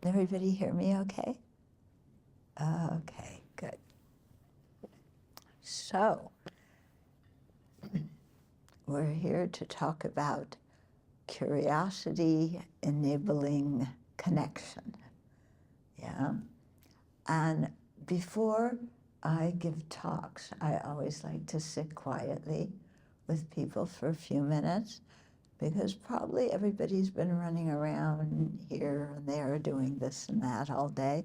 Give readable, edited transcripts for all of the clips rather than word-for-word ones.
Everybody hear me okay? Okay, good. So, we're here to talk about curiosity enabling connection. Yeah? And before I give talks, I always like to sit quietly with people for a few minutes, because probably everybody's been running around here and there doing this and that all day.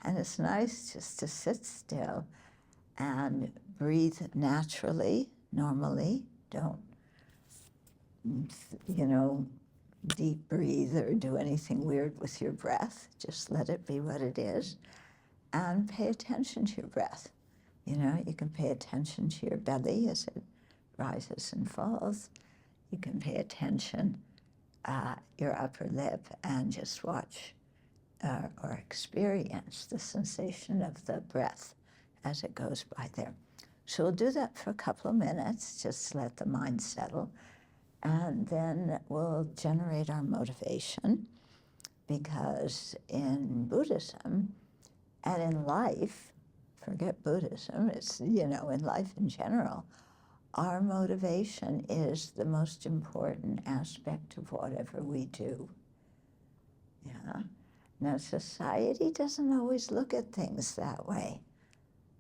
And it's nice just to sit still and breathe naturally, normally. Don't, deep breathe or do anything weird with your breath. Just let it be what it is. And pay attention to your breath. You can pay attention to your belly as it rises and falls. You can pay attention your upper lip and just watch or experience the sensation of the breath as it goes by there. So we'll do that for a couple of minutes, just let the mind settle, and then we'll generate our motivation, because in Buddhism and in life, forget Buddhism, it's, in life in general, our motivation is the most important aspect of whatever we do. Yeah. Now, society doesn't always look at things that way.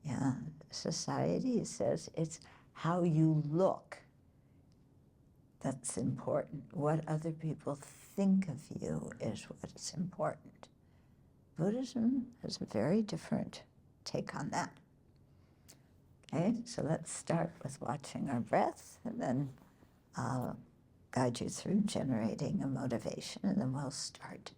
Yeah. Society says it's how you look that's important. What other people think of you is what's important. Buddhism has a very different take on that. Okay, so let's start with watching our breath, and then I'll guide you through generating a motivation, and then we'll start.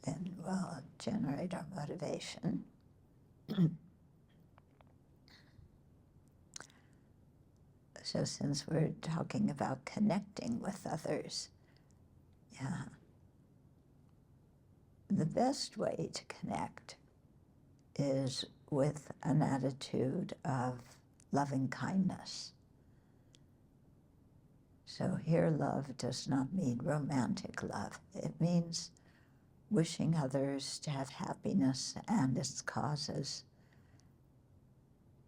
Then we'll generate our motivation. So since we're talking about connecting with others, yeah, the best way to connect is with an attitude of loving kindness. So here, love does not mean romantic love. It means wishing others to have happiness and its causes.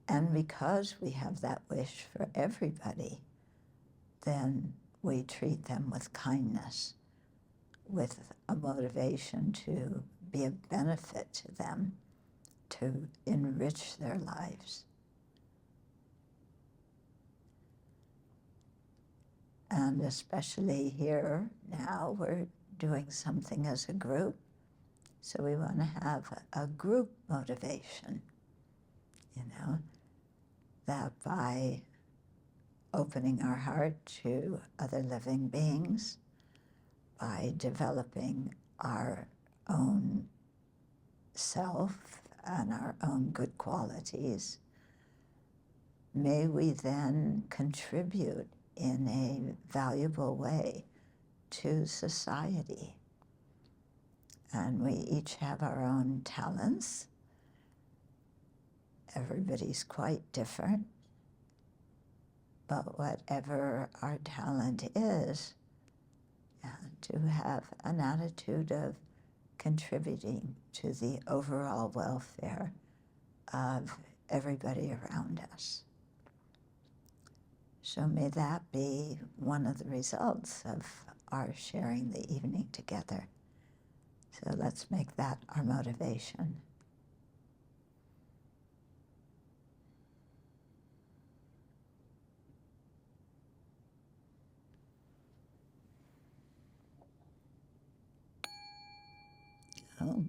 And because we have that wish for everybody, then we treat them with kindness, with a motivation to be of benefit to them, to enrich their lives. And especially here now, we're doing something as a group. So we want to have a group motivation, you know, that by opening our heart to other living beings, by developing our own self and our own good qualities, may we then contribute in a valuable way to society. And we each have our own talents. Everybody's quite different. But whatever our talent is, to have an attitude of contributing to the overall welfare of everybody around us. So may that be one of the results of our sharing the evening together. So let's make that our motivation. Oh.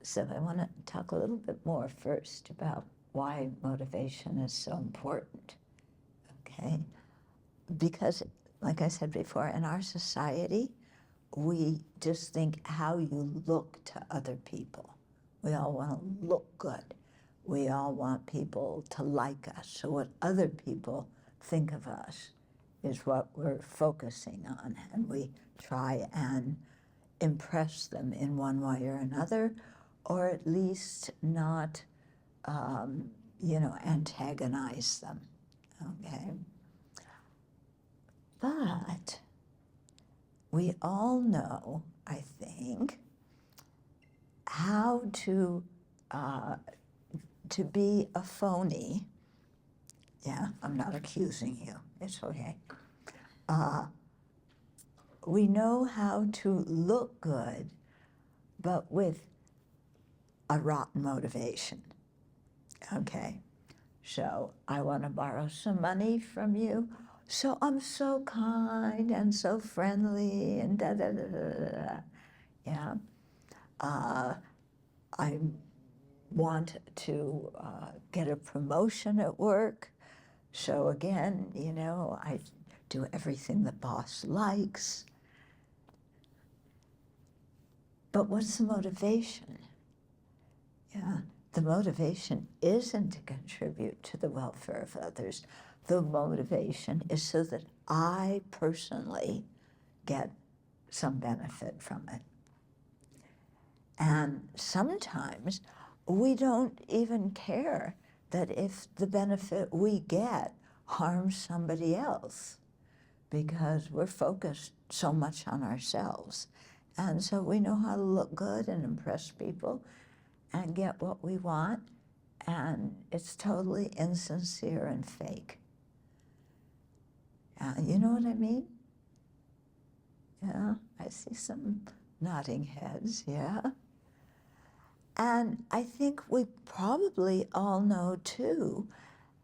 So I want to talk a little bit more first about why motivation is so important, okay? Because, like I said before, in our society, we just think how you look to other people. We all want to look good. We all want people to like us. So what other people think of us is what we're focusing on, and we try and impress them in one way or another, or at least not, antagonize them, okay? But we all know, I think, how to be a phony. Yeah, I'm not accusing you. It's okay. We know how to look good, but with a rotten motivation. Okay, so I want to borrow some money from you, so I'm so kind and so friendly and da da da da da da. Yeah, I want to get a promotion at work, so again, I do everything the boss likes. But what's the motivation? Yeah, the motivation isn't to contribute to the welfare of others. The motivation is so that I personally get some benefit from it. And sometimes we don't even care that if the benefit we get harms somebody else, because we're focused so much on ourselves. And so we know how to look good and impress people and get what we want, and it's totally insincere and fake. You know what I mean? Yeah, I see some nodding heads, yeah. And I think we probably all know, too,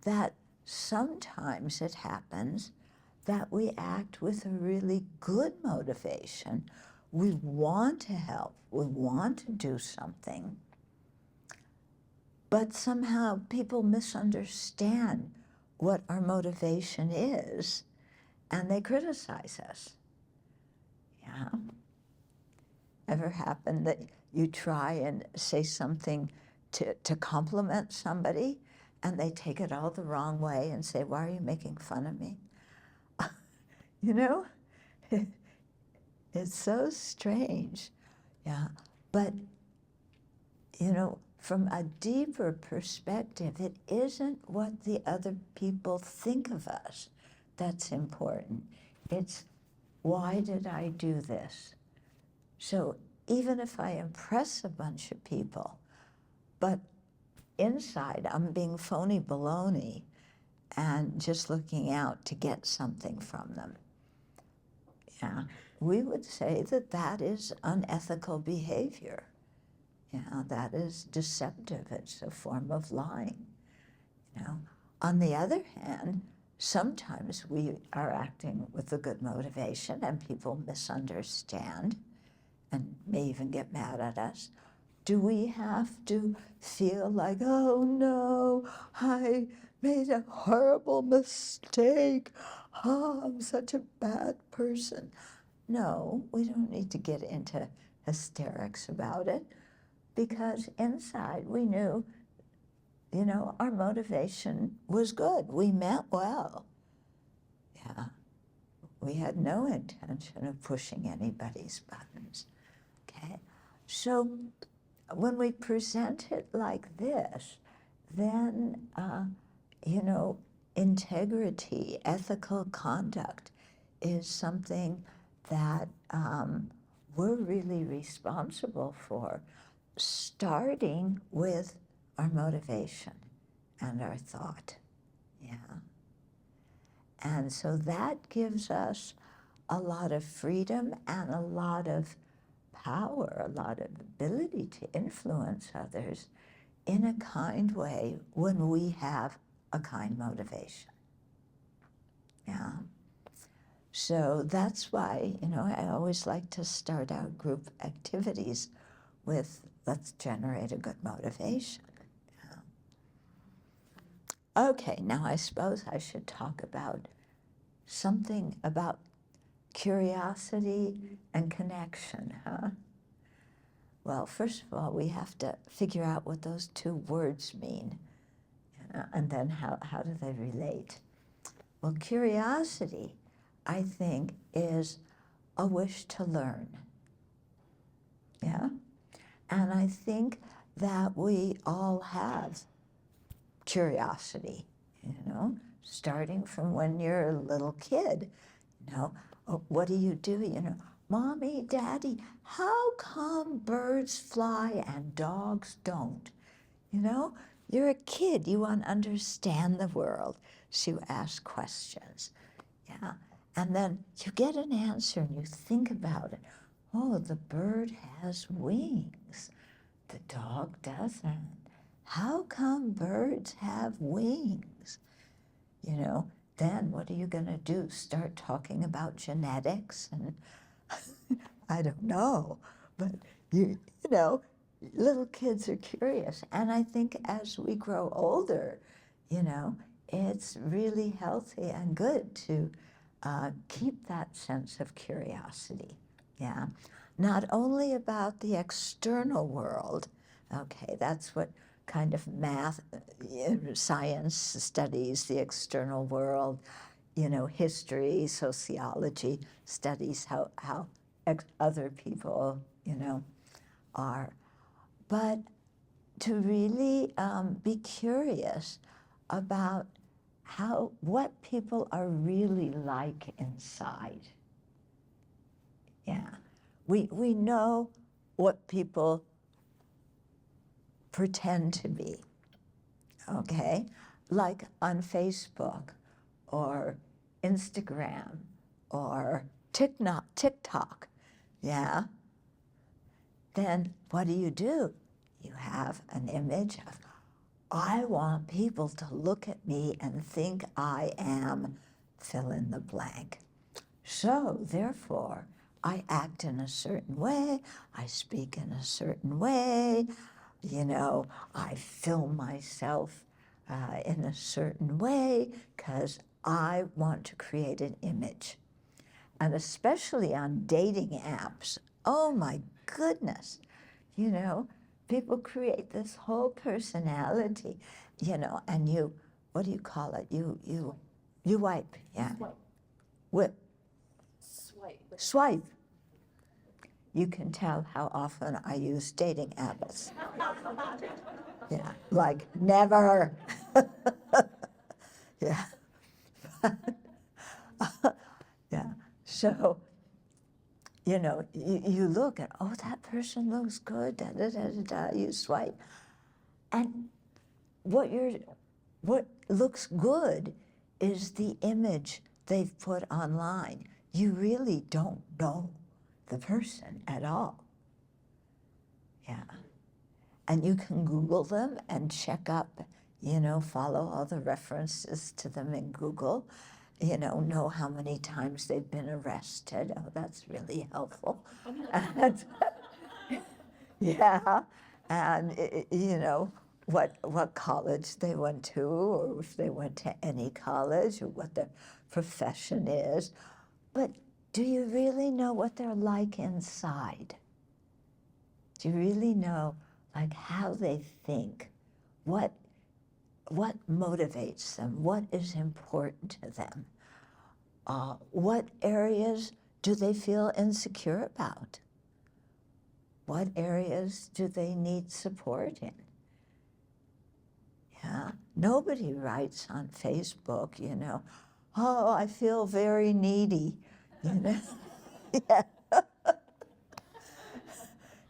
that sometimes it happens that we act with a really good motivation. We want to help, we want to do something, but somehow people misunderstand what our motivation is, and they criticize us. Yeah. Ever happened that you try and say something to compliment somebody, and they take it all the wrong way and say, "Why are you making fun of me?" You know? It's so strange. Yeah. But, from a deeper perspective, it isn't what the other people think of us that's important. It's why did I do this? So even if I impress a bunch of people, but inside I'm being phony baloney and just looking out to get something from them, yeah, we would say that that is unethical behavior. Yeah, that is deceptive. It's a form of lying. You know, on the other hand, sometimes we are acting with a good motivation and people misunderstand and may even get mad at us. Do we have to feel like, oh no, I made a horrible mistake. Oh, I'm such a bad person. No, we don't need to get into hysterics about it, because inside we knew, you know, our motivation was good. We meant well. Yeah. We had no intention of pushing anybody's buttons. Okay? So when we present it like this, then, you know, integrity, ethical conduct is something that we're really responsible for, starting with our motivation and our thought. Yeah. And so that gives us a lot of freedom and a lot of power, a lot of ability to influence others in a kind way when we have a kind motivation. Yeah. So that's why, you know, I always like to start out group activities with, let's generate a good motivation. Yeah. Okay, now I suppose I should talk about something about curiosity and connection, huh? Well, first of all, we have to figure out what those two words mean, and then how do they relate? Well, curiosity, I think, is a wish to learn. Yeah? And I think that we all have curiosity, you know, starting from when you're a little kid. You know, oh, what do? You know, Mommy, Daddy, how come birds fly and dogs don't? You know, you're a kid, you want to understand the world, so you ask questions. Yeah, and then you get an answer and you think about it. Oh, the bird has wings, the dog doesn't. How come birds have wings? You know, then what are you going to do? Start talking about genetics? And I don't know, but you know, little kids are curious. And I think as we grow older, you know, it's really healthy and good to keep that sense of curiosity. Yeah, not only about the external world. Okay, that's what kind of math, science studies the external world. You know, history, sociology studies how other people, you know, are. But to really be curious about what people are really like inside. Yeah, we know what people pretend to be, okay? Like on Facebook or Instagram or TikTok, yeah? Then what do? You have an image of, I want people to look at me and think I am fill in the blank. So therefore, I act in a certain way, I speak in a certain way, you know, I film myself in a certain way because I want to create an image. And especially on dating apps, oh my goodness, you know, people create this whole personality, you know, and you, what do you call it? You wipe, yeah. Swipe. Whip. Swipe. Swipe. You can tell how often I use dating apps. Yeah, like never. Yeah. Yeah. So you know, you look at, oh, that person looks good, da da da da da, you swipe. And what looks good is the image they've put online. You really don't know the person at all. Yeah. And you can Google them and check up, you know, follow all the references to them in Google, you know how many times they've been arrested. Oh, that's really helpful. And, yeah, and you know, what college they went to, or if they went to any college, or what their profession is. But do you really know what they're like inside? Do you really know, like, how they think? What motivates them? What is important to them? What areas do they feel insecure about? What areas do they need support in? Yeah, nobody writes on Facebook, you know, oh, I feel very needy, you know. Yeah.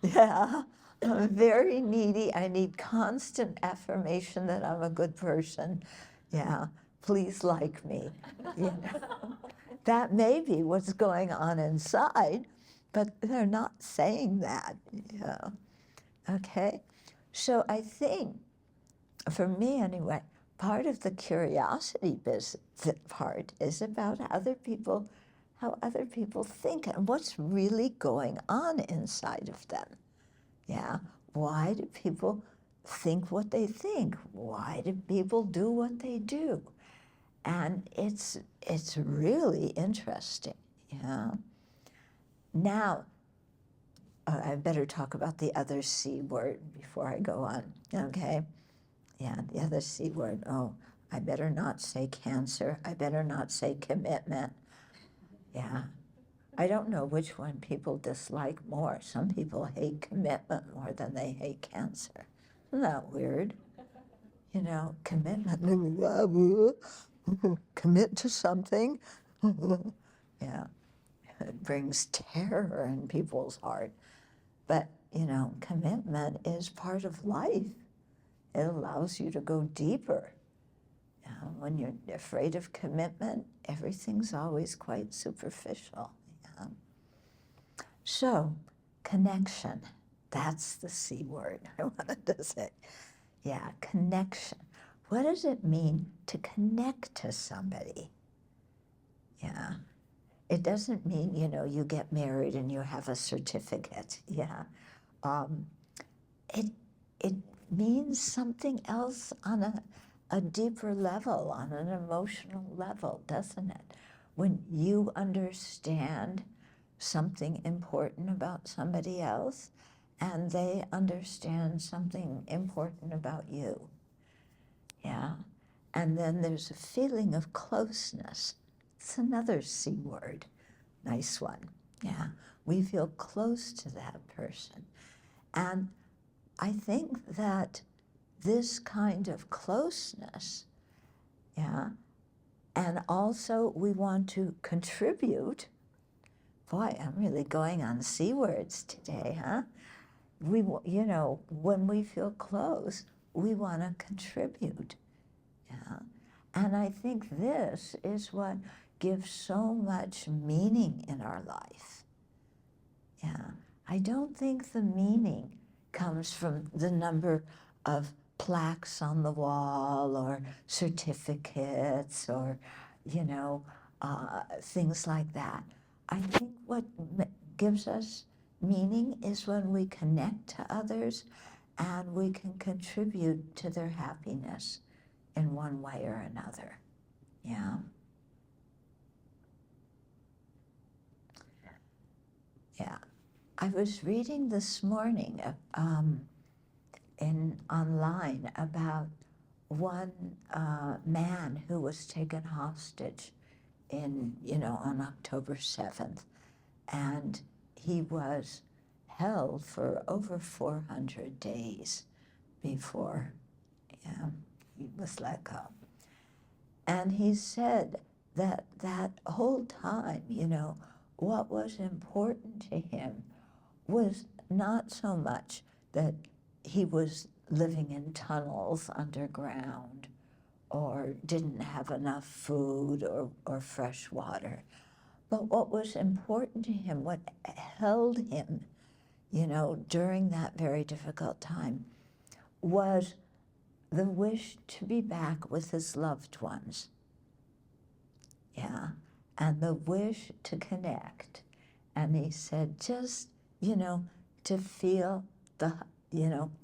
Yeah, I'm very needy. I need constant affirmation that I'm a good person. Yeah, please like me. You know? That may be what's going on inside, but they're not saying that. Yeah. Okay? So I think, for me anyway, part of the curiosity part is about how other people think and what's really going on inside of them. Yeah, why do people think what they think? Why do people do what they do? And it's really interesting. Yeah. Now, I better talk about the other C word before I go on. Okay. Yeah, the other C word. Oh, I better not say cancer. I better not say commitment. Yeah. I don't know which one people dislike more. Some people hate commitment more than they hate cancer. Isn't that weird? You know, commitment. Commit to something. Yeah, it brings terror in people's heart. But, you know, commitment is part of life. It allows you to go deeper. You know, when you're afraid of commitment, everything's always quite superficial. Yeah. So, connection, that's the C word I wanted to say. Yeah, connection. What does it mean to connect to somebody? Yeah, it doesn't mean, you know, you get married and you have a certificate. Yeah, it means something else on a deeper level, on an emotional level, doesn't it? When you understand something important about somebody else and they understand something important about you. Yeah. And then there's a feeling of closeness. It's another C word. Nice one. Yeah. We feel close to that person. And I think that this kind of closeness, yeah, and also we want to contribute. Boy, I'm really going on C words today, huh? You know, when we feel close, we want to contribute. Yeah. And I think this is what gives so much meaning in our life. Yeah. I don't think the meaning comes from the number of plaques on the wall or certificates or, you know, things like that. I think what gives us meaning is when we connect to others and we can contribute to their happiness in one way or another. Yeah. Yeah. I was reading this morning online about one man who was taken hostage on October 7th. And he was held for over 400 days before he was let go. And he said that whole time, what was important to him was not so much that he was living in tunnels underground or didn't have enough food or fresh water, but what was important to him, what held him, during that very difficult time, was the wish to be back with his loved ones. Yeah, and the wish to connect. And he said, just, to feel the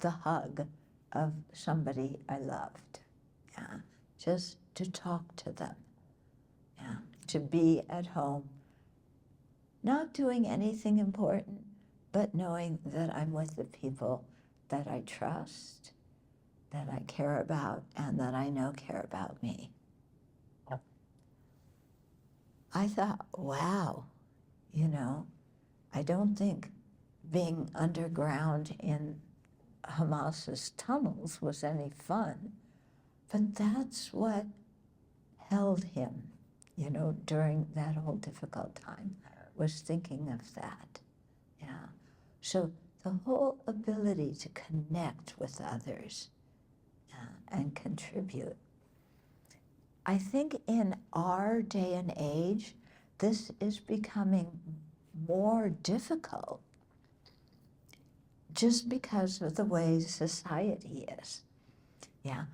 hug of somebody I loved. Yeah, just to talk to them. Yeah, to be at home, not doing anything important, but knowing that I'm with the people that I trust, that I care about, and that I know care about me. I thought, wow, I don't think being underground in Hamas's tunnels was any fun, but that's what held him, during that whole difficult time, was thinking of that. Yeah. So the whole ability to connect with others and contribute. I think in our day and age, this is becoming more difficult just because of the way society is. Yeah,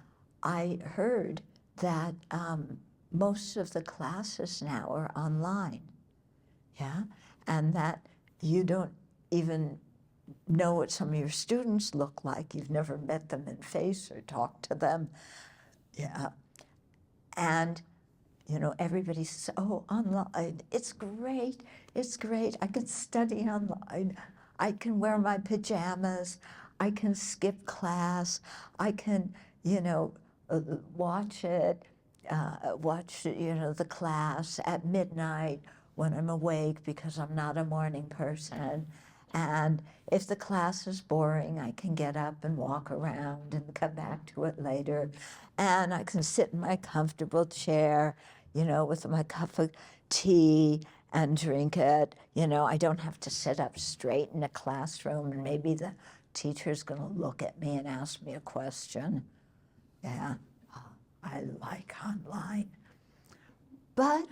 I heard that most of the classes now are online. Yeah, and that you don't even know what some of your students look like. You've never met them in face or talked to them. Yeah. And, everybody says, oh, online, it's great, I can study online, I can wear my pajamas, I can skip class, I can, watch it, the class at midnight when I'm awake because I'm not a morning person. And if the class is boring, I can get up and walk around and come back to it later. And I can sit in my comfortable chair, with my cup of tea and drink it. I don't have to sit up straight in a classroom and maybe the teacher's going to look at me and ask me a question. Yeah, I like online. But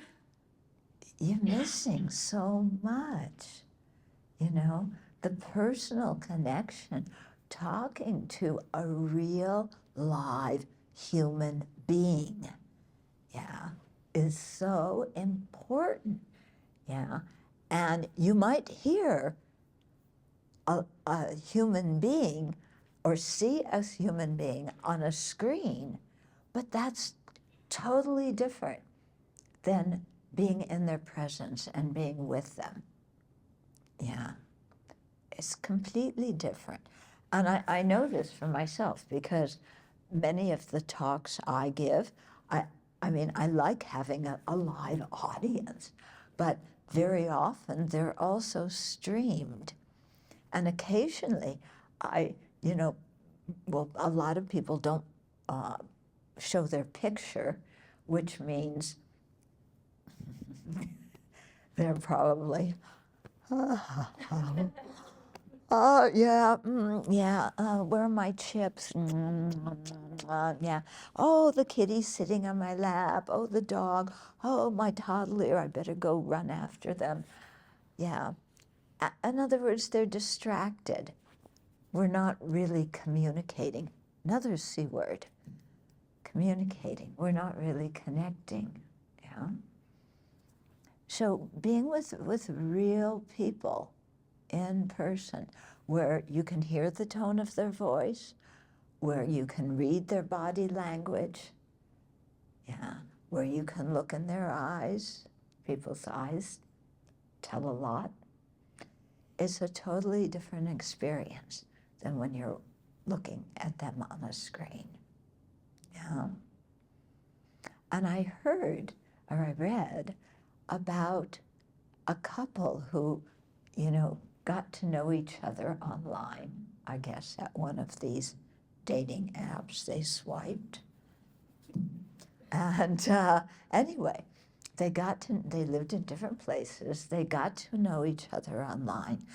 you're missing so much. The personal connection, talking to a real live human being, is so important, And you might hear a human being or see a human being on a screen, but that's totally different than being in their presence and being with them. Yeah, it's completely different. And I know this for myself because many of the talks I give, I like having a live audience, but very often they're also streamed. And occasionally a lot of people don't show their picture, which means they're probably, where are my chips? Yeah. Oh, the kitty's sitting on my lap. Oh, the dog. Oh, my toddler. I better go run after them. Yeah. In other words, they're distracted. We're not really communicating. Another C word. Communicating. We're not really connecting. Yeah. So being with real people in person, where you can hear the tone of their voice, where you can read their body language, where you can look in their eyes. People's eyes tell a lot. It's a totally different experience than when you're looking at them on a screen. Yeah. And I heard, or I read, about a couple who, got to know each other online, I guess, at one of these dating apps. They swiped. And anyway, they lived in different places. They got to know each other online.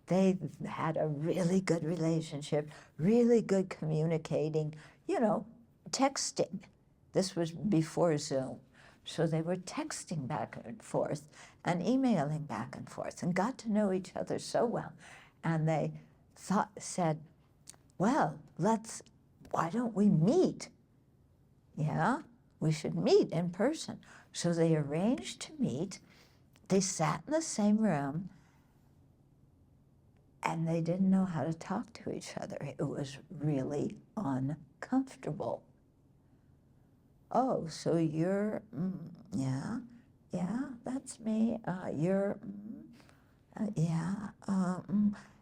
They had a really good relationship, really good communicating, texting. This was before Zoom. So they were texting back and forth and emailing back and forth and got to know each other so well. And they said, well, why don't we meet? Yeah, we should meet in person. So they arranged to meet. They sat in the same room, and they didn't know how to talk to each other. It was really uncomfortable. Oh, so you're, yeah, that's me. Yeah.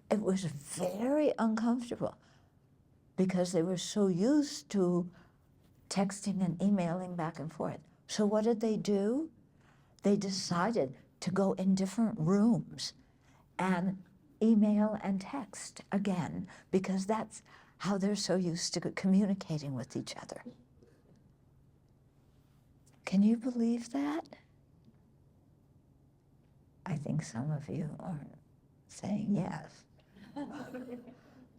It was very uncomfortable because they were so used to texting and emailing back and forth. So what did they do? They decided to go in different rooms and email and text again, because that's how they're so used to communicating with each other. Can you believe that? I think some of you are saying yes.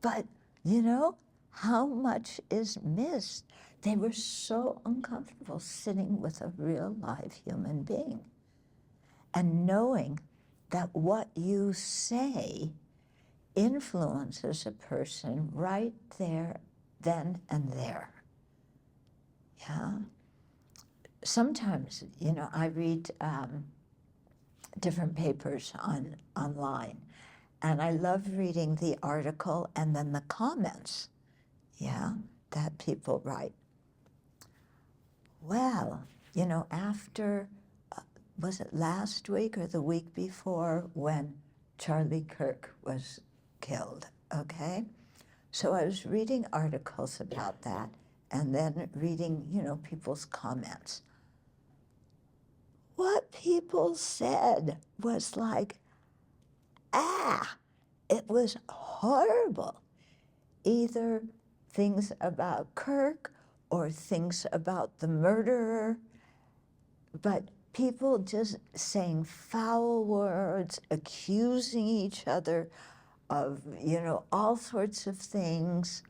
But how much is missed? They were so uncomfortable sitting with a real live human being and knowing that what you say influences a person right there, then and there. Yeah. Sometimes, I read different papers online, and I love reading the article and then the comments, that people write. Well, after, was it last week or the week before when Charlie Kirk was killed, okay? So I was reading articles about that and then reading, people's comments. What people said was like, it was horrible. Either things about Kirk or things about the murderer, but people just saying foul words, accusing each other of, all sorts of things.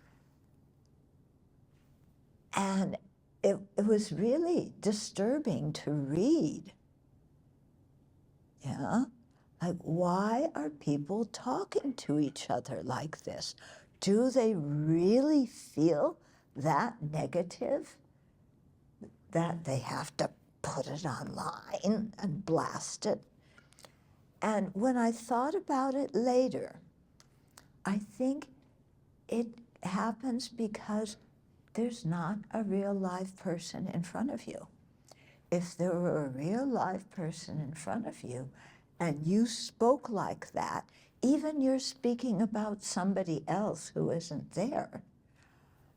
And it was really disturbing to read. Yeah? Like, why are people talking to each other like this? Do they really feel that negative that they have to put it online and blast it? And when I thought about it later, I think it happens because there's not a real live person in front of you. If there were a real live person in front of you and you spoke like that, even you're speaking about somebody else who isn't there,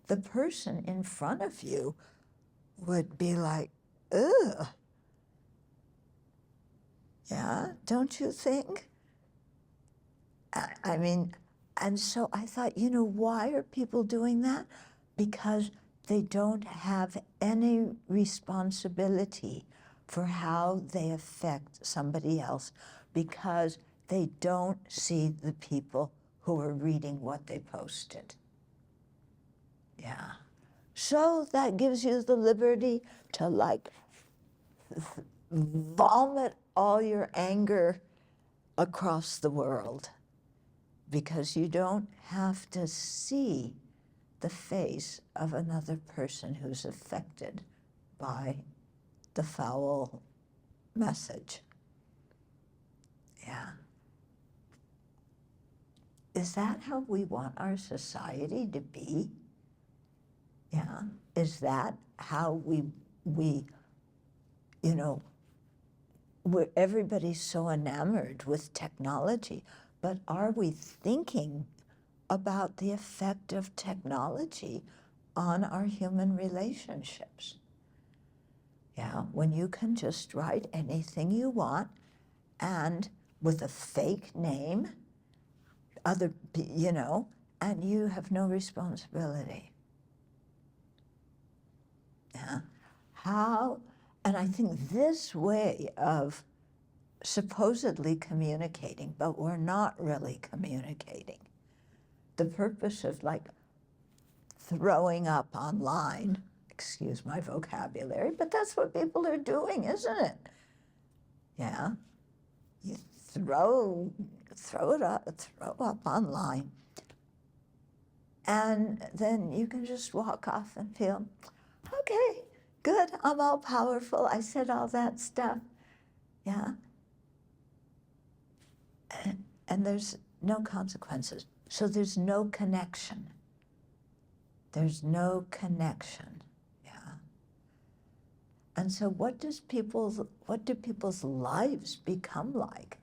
the person in front of you would be like, ugh. Yeah, don't you think? I mean, and so I thought, why are people doing that? Because they don't have any responsibility for how they affect somebody else, because they don't see the people who are reading what they posted. Yeah. So that gives you the liberty to vomit all your anger across the world, because you don't have to see the face of another person who's affected by the foul message. Yeah. Is that how we want our society to be? Yeah. Is that how everybody's so enamored with technology, but are we thinking about the effect of technology on our human relationships? Yeah, when you can just write anything you want and with a fake name, and you have no responsibility. Yeah. And I think this way of supposedly communicating, but we're not really communicating. The purpose of like throwing up online, excuse my vocabulary, but that's what people are doing, isn't it? Yeah, you throw up online, and then you can just walk off and feel, okay, good, I'm all powerful, I said all that stuff, yeah. And there's no consequences. So there's no connection. There's no connection, yeah. And so what do people's lives become like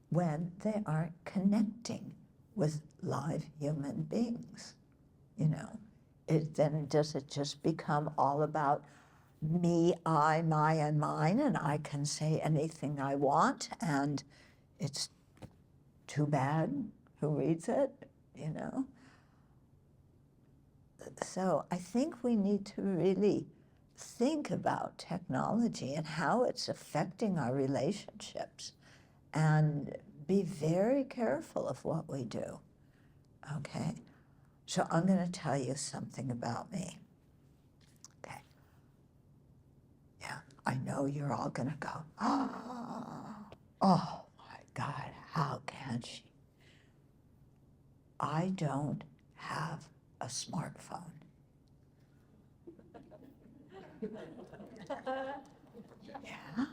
when they aren't connecting with live human beings? You know, does it just become all about me, I, my, and mine, and I can say anything I want, and it's too bad who reads it, you know? So I think we need to really think about technology and how it's affecting our relationships and be very careful of what we do, okay? So I'm going to tell you something about me, okay? Yeah, I know you're all going to go, oh my God, how can she? I don't have a smartphone. Yeah?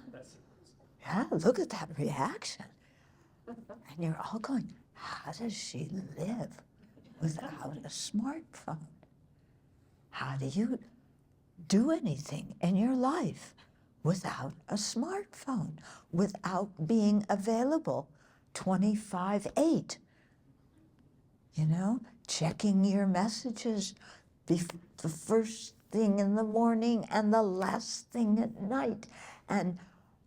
Yeah, look at that reaction. And you're all going, how does she live without a smartphone? How do you do anything in your life without a smartphone, without being available 25/8? You know, checking your messages the first thing in the morning and the last thing at night, and,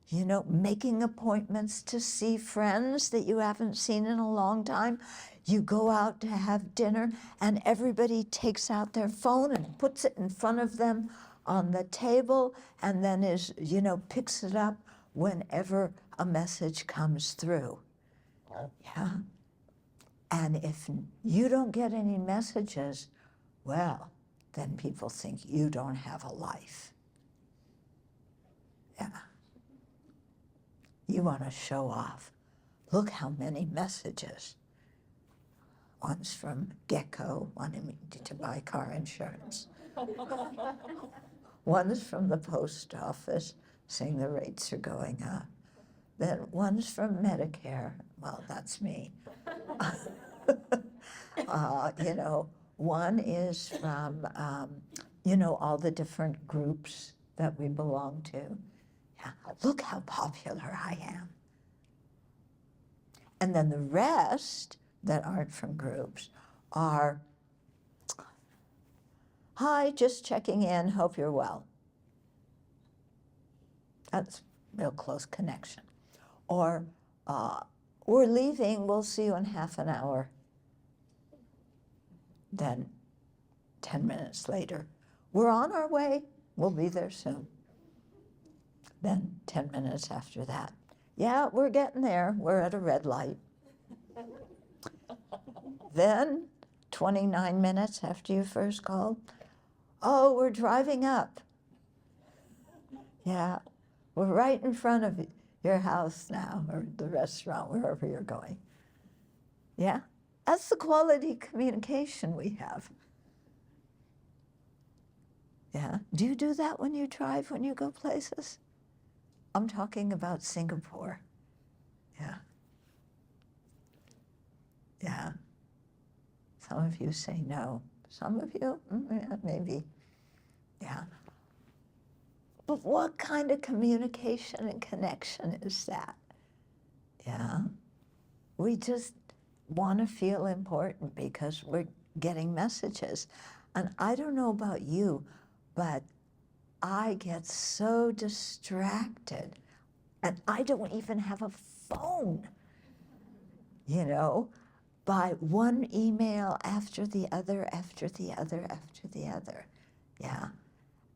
you know, making appointments to see friends that you haven't seen in a long time. You go out to have dinner and everybody takes out their phone and puts it in front of them on the table and then picks it up whenever a message comes through. Yeah. And if you don't get any messages, well, then people think you don't have a life. Yeah. You want to show off. Look how many messages. One's from Gecko, wanting me to buy car insurance. One's from the post office, saying the rates are going up. Then one's from Medicare. Well, that's me. One is from, all the different groups that we belong to. Yeah, look how popular I am. And then the rest that aren't from groups are, hi, just checking in, hope you're well. That's real close connection. Or, we're leaving, we'll see you in half an hour. Then 10 minutes later, we're on our way, we'll be there soon. Then 10 minutes after that, yeah, we're getting there, we're at a red light. Then 29 minutes after you first called, oh, we're driving up. Yeah, we're right in front of your house now, or the restaurant, wherever you're going. Yeah, that's the quality communication we have. Yeah, do you do that when you drive, when you go places? I'm talking about Singapore. Yeah. Yeah. Some of you say no. Some of you, yeah, maybe. Yeah. But what kind of communication and connection is that? Yeah. We just want to feel important because we're getting messages. And I don't know about you, but I get so distracted. And I don't even have a phone, by one email after the other, after the other, after the other. Yeah.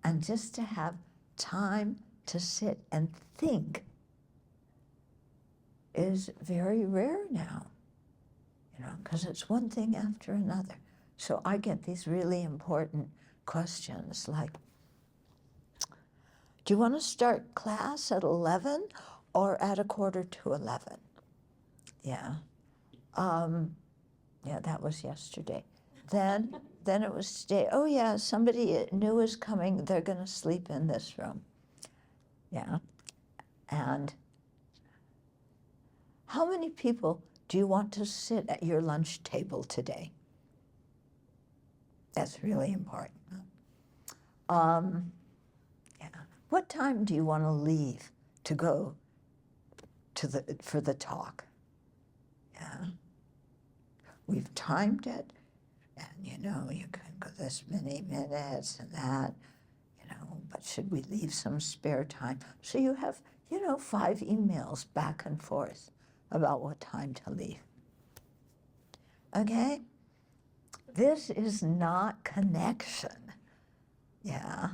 And just to have time to sit and think is very rare now, you know, because it's one thing after another. So I get these really important questions like, do you want to start class at 11 or at 11:15? Yeah. Yeah, that was yesterday. Then it was today. Oh yeah, somebody new is coming. They're going to sleep in this room. Yeah. And how many people do you want to sit at your lunch table today? That's really important. Yeah. What time do you want to leave to go to for the talk? Yeah. We've timed it, and you know, you can go this many minutes and that, you know, but should we leave some spare time? So you have, you know, 5 emails back and forth about what time to leave. Okay? This is not connection. Yeah.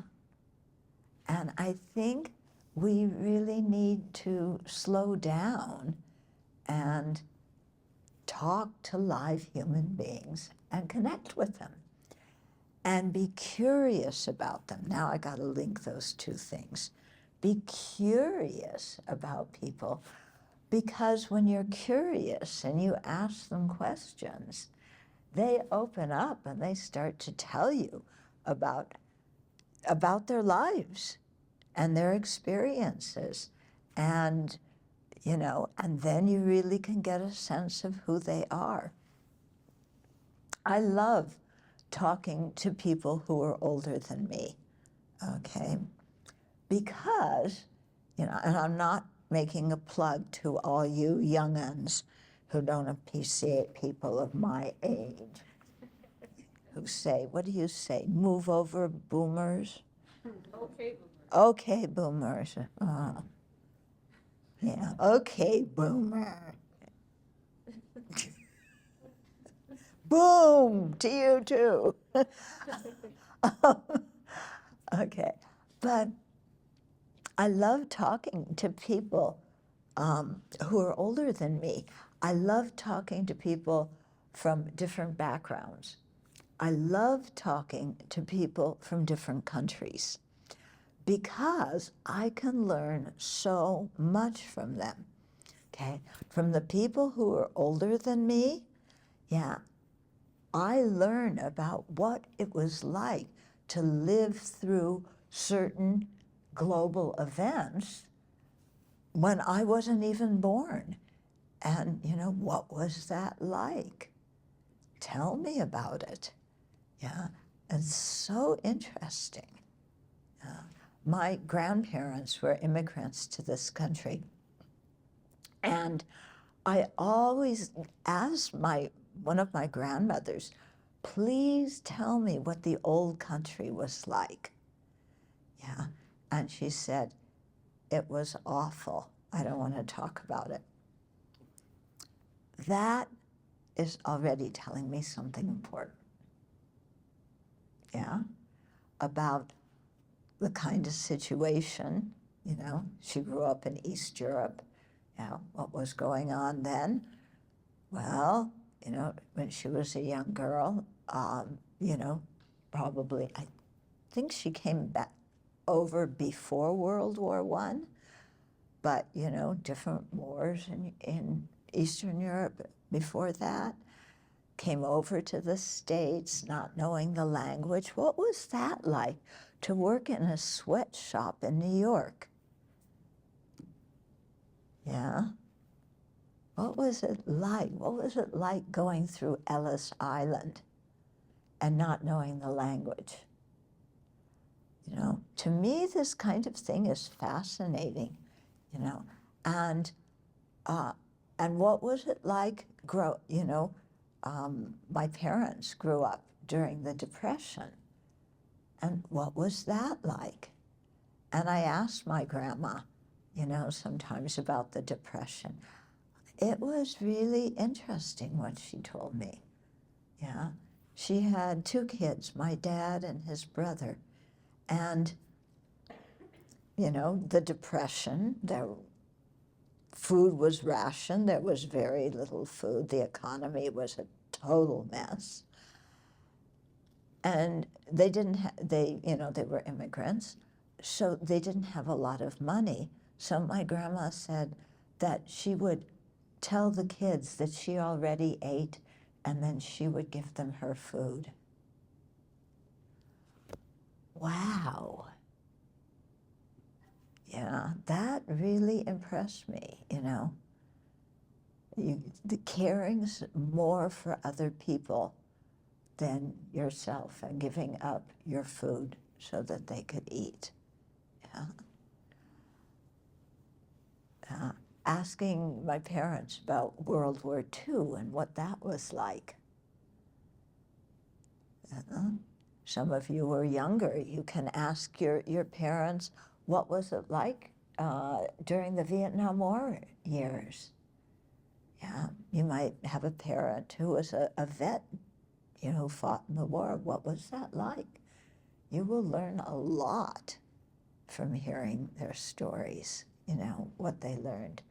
And I think we really need to slow down and talk to live human beings and connect with them and be curious about them. Now I got to link those two things. Be curious about people, because when you're curious and you ask them questions, they open up and they start to tell you about their lives and their experiences, and you know, and then you really can get a sense of who they are. I love talking to people who are older than me, okay? Because, you know, and I'm not making a plug to all you young'uns who don't appreciate people of my age, who say, what do you say, move over boomers? Okay. Okay, boomers. Yeah, okay, boomer. Boom to you too. Okay, but I love talking to people who are older than me. I love talking to people from different backgrounds. I love talking to people from different countries because I can learn so much from them. Okay, from the people who are older than me, yeah, I learn about what it was like to live through certain global events when I wasn't even born. And, you know, what was that like? Tell me about it. Yeah, it's so interesting. My grandparents were immigrants to this country. And I always asked one of my grandmothers, please tell me what the old country was like. Yeah, and she said, it was awful. I don't want to talk about it. That is already telling me something important. Yeah, about the kind of situation, you know, she grew up in East Europe. You know, what was going on then? Well, you know, when she was a young girl, you know, probably, I think she came back over before World War I, but, you know, different wars in Eastern Europe before that, came over to the States not knowing the language. What was that like to work in a sweatshop in New York? Yeah. What was it like? What was it like going through Ellis Island and not knowing the language? You know, to me, this kind of thing is fascinating, you know. And what was it like, you know, my parents grew up during the Depression. And what was that like? And I asked my grandma, you know, sometimes about the Depression. It was really interesting what she told me. Yeah. She had 2 kids, my dad and his brother. And you know, the Depression, food was rationed, there was very little food, the economy was a total mess. And they didn't you know, they were immigrants, so they didn't have a lot of money. So my grandma said that she would tell the kids that she already ate, and then she would give them her food. Wow. Yeah, that really impressed me, you know. The caring's more for other people than yourself, and giving up your food so that they could eat. Yeah. Asking my parents about World War II and what that was like. Some of you were younger. You can ask your parents, what was it like during the Vietnam War years? Yeah, you might have a parent who was a vet, you know, who fought in the war. What was that like? You will learn a lot from hearing their stories, you know, what they learned.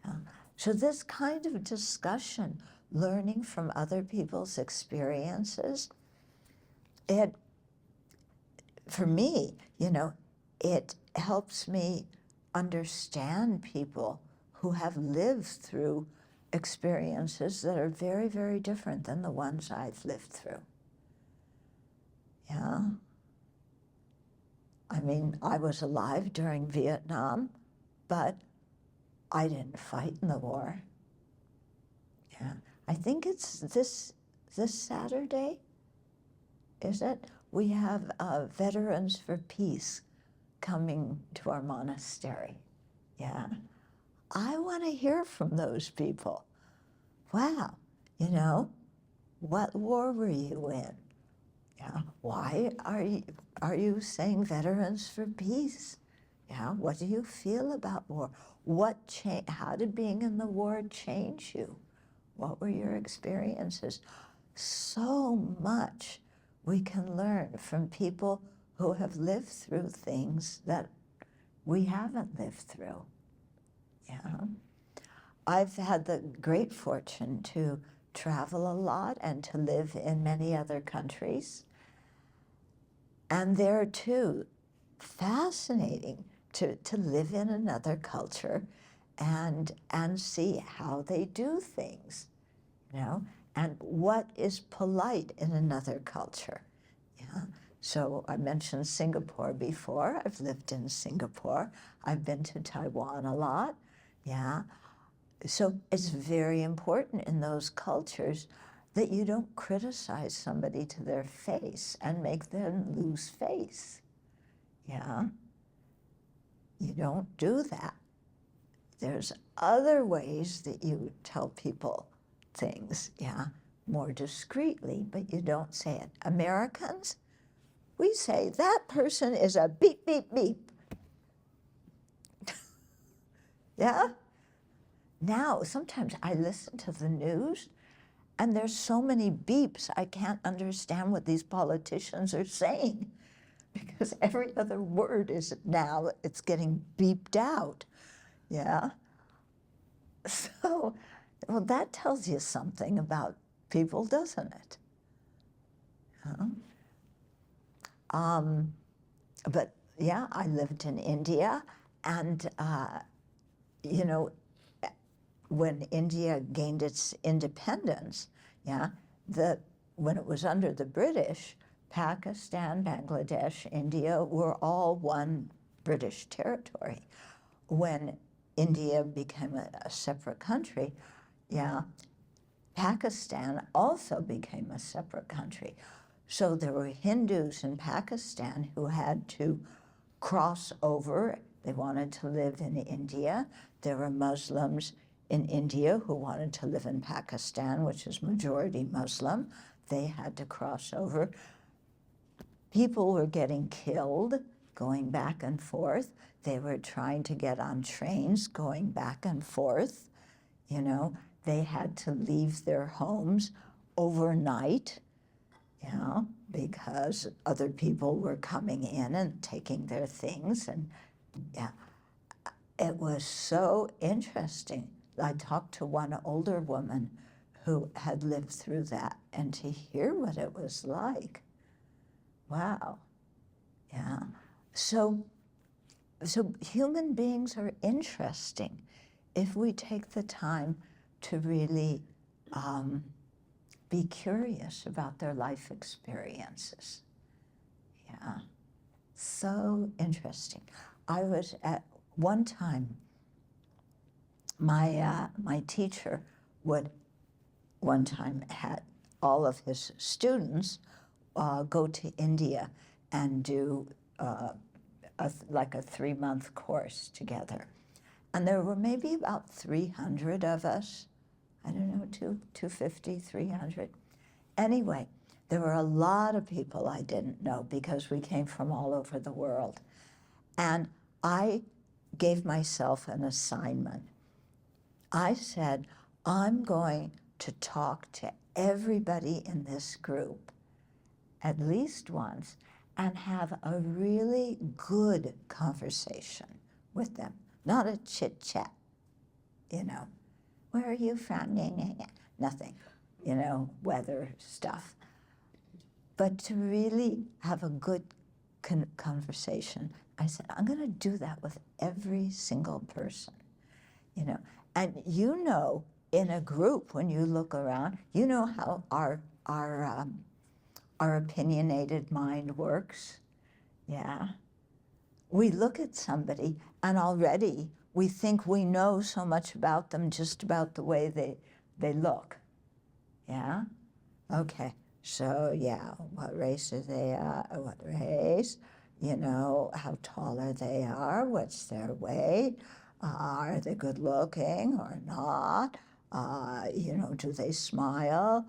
Yeah. So this kind of discussion, learning from other people's experiences, for me, you know, it helps me understand people who have lived through experiences that are very, very different than the ones I've lived through. Yeah. I mean, I was alive during Vietnam, but I didn't fight in the war. Yeah. I think it's this Saturday, is it? We have Veterans for Peace coming to our monastery. Yeah. I want to hear from those people. Wow, you know, what war were you in? Yeah. Why are you saying Veterans for Peace? Yeah. What do you feel about war? How did being in the war change you? What were your experiences? So much we can learn from people who have lived through things that we haven't lived through. Yeah. I've had the great fortune to travel a lot and to live in many other countries. And there too, fascinating to live in another culture and see how they do things, you know, and what is polite in another culture. Yeah. So I mentioned Singapore before. I've lived in Singapore. I've been to Taiwan a lot. Yeah. So it's very important in those cultures that you don't criticize somebody to their face and make them lose face. Yeah. You don't do that. There's other ways that you tell people things, yeah, more discreetly, but you don't say it. Americans, we say, that person is a beep, beep, beep. Yeah? Now, sometimes I listen to the news, and there's so many beeps, I can't understand what these politicians are saying, because every other word is now, it's getting beeped out. Yeah? So, well, that tells you something about people, doesn't it? Huh? But yeah, I lived in India, and you know, when India gained its independence, yeah, when it was under the British, Pakistan, Bangladesh, India were all one British territory. When India became a separate country, yeah, Pakistan also became a separate country. So there were Hindus in Pakistan who had to cross over. They wanted to live in India. There were Muslims in India who wanted to live in Pakistan, which is majority Muslim. They had to cross over. People were getting killed going back and forth. They were trying to get on trains going back and forth. You know, they had to leave their homes overnight, you know, because other people were coming in and taking their things and Yeah. It was so interesting. I talked to one older woman who had lived through that, and to hear what it was like, wow, yeah. So human beings are interesting if we take the time to really be curious about their life experiences. Yeah, so interesting. I was at one time, my teacher would one time had all of his students go to India and do like a 3-month course together. And there were maybe about 300 of us. I don't know, 250, 300. Anyway, there were a lot of people I didn't know because we came from all over the world. And I gave myself an assignment. I said, I'm going to talk to everybody in this group at least once and have a really good conversation with them, not a chit-chat, you know. Where are you from? Nothing, you know, weather stuff. But to really have a good conversation, I said, I'm going to do that with every single person, you know. And you know, in a group, when you look around, you know how our opinionated mind works. Yeah. We look at somebody and already we think we know so much about them just about the way they look. Yeah? Okay. So, yeah, what race are they? What race? You know, how tall are they? What's their weight? Are they good looking or not? You know, do they smile?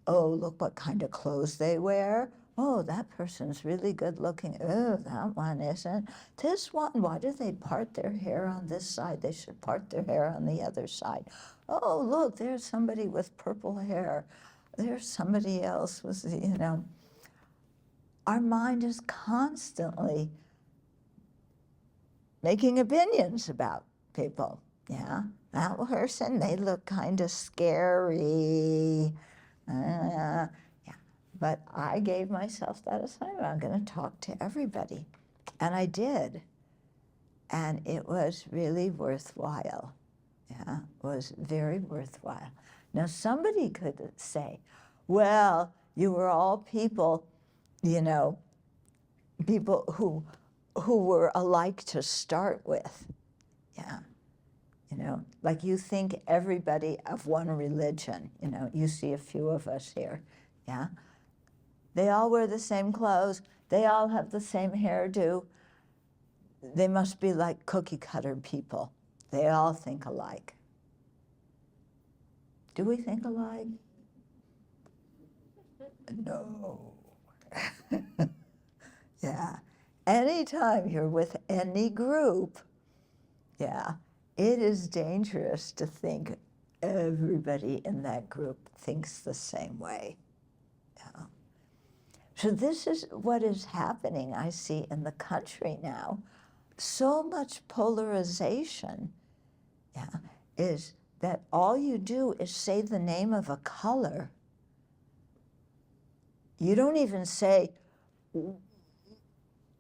Oh, look what kind of clothes they wear. Oh, that person's really good looking. Oh, that one isn't. This one, why do they part their hair on this side? They should part their hair on the other side. Oh, look, there's somebody with purple hair. There's somebody else with, you know. Our mind is constantly making opinions about people. Yeah, that person, they look kind of scary. Yeah, but I gave myself that assignment. I'm going to talk to everybody. And I did. And it was really worthwhile. Yeah, it was very worthwhile. Now, somebody could say, well, you were all people, you know, people who were alike to start with. Yeah. You know, like you think everybody of one religion, you know, you see a few of us here, yeah? They all wear the same clothes. They all have the same hairdo. They must be like cookie cutter people. They all think alike. Do we think alike? No. Yeah. Anytime you're with any group, yeah, it is dangerous to think everybody in that group thinks the same way. Yeah. So this is what is happening, I see, in the country now. So much polarization, yeah, is that all you do is say the name of a color. You don't even say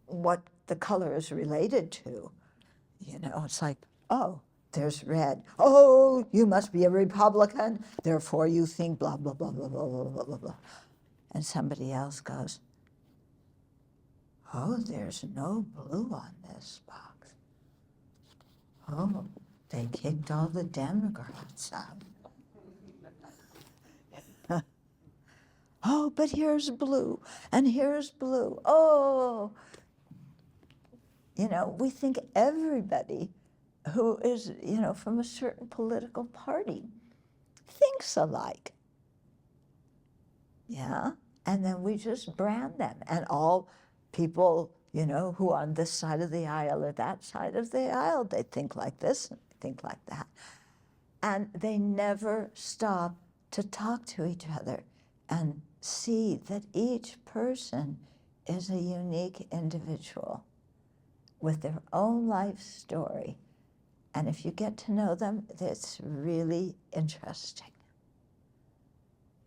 what the color is related to. You know, it's like, oh, there's red. Oh, you must be a Republican, therefore you think blah, blah, blah, blah, blah, blah, blah, blah, blah. And somebody else goes, oh, there's no blue on this box. Oh, they kicked all the Democrats out. Oh, but here's blue, and here's blue. Oh, you know, we think everybody who is, you know, from a certain political party thinks alike. Yeah, and then we just brand them, and all people, you know, who are on this side of the aisle or that side of the aisle, they think like this, and think like that. And they never stop to talk to each other and see that each person is a unique individual with their own life story. And if you get to know them, it's really interesting.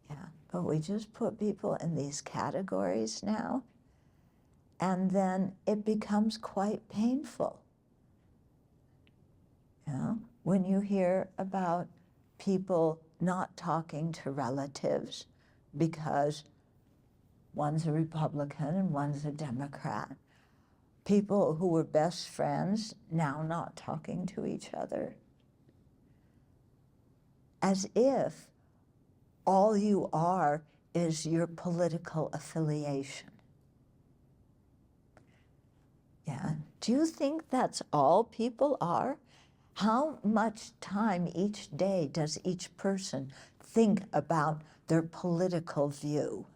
Yeah, but we just put people in these categories now, and then it becomes quite painful. You know, when you hear about people not talking to relatives because one's a Republican and one's a Democrat, people who were best friends now not talking to each other, as if all you are is your political affiliation. Yeah. Do you think that's all people are? How much time each day does each person think about their political view?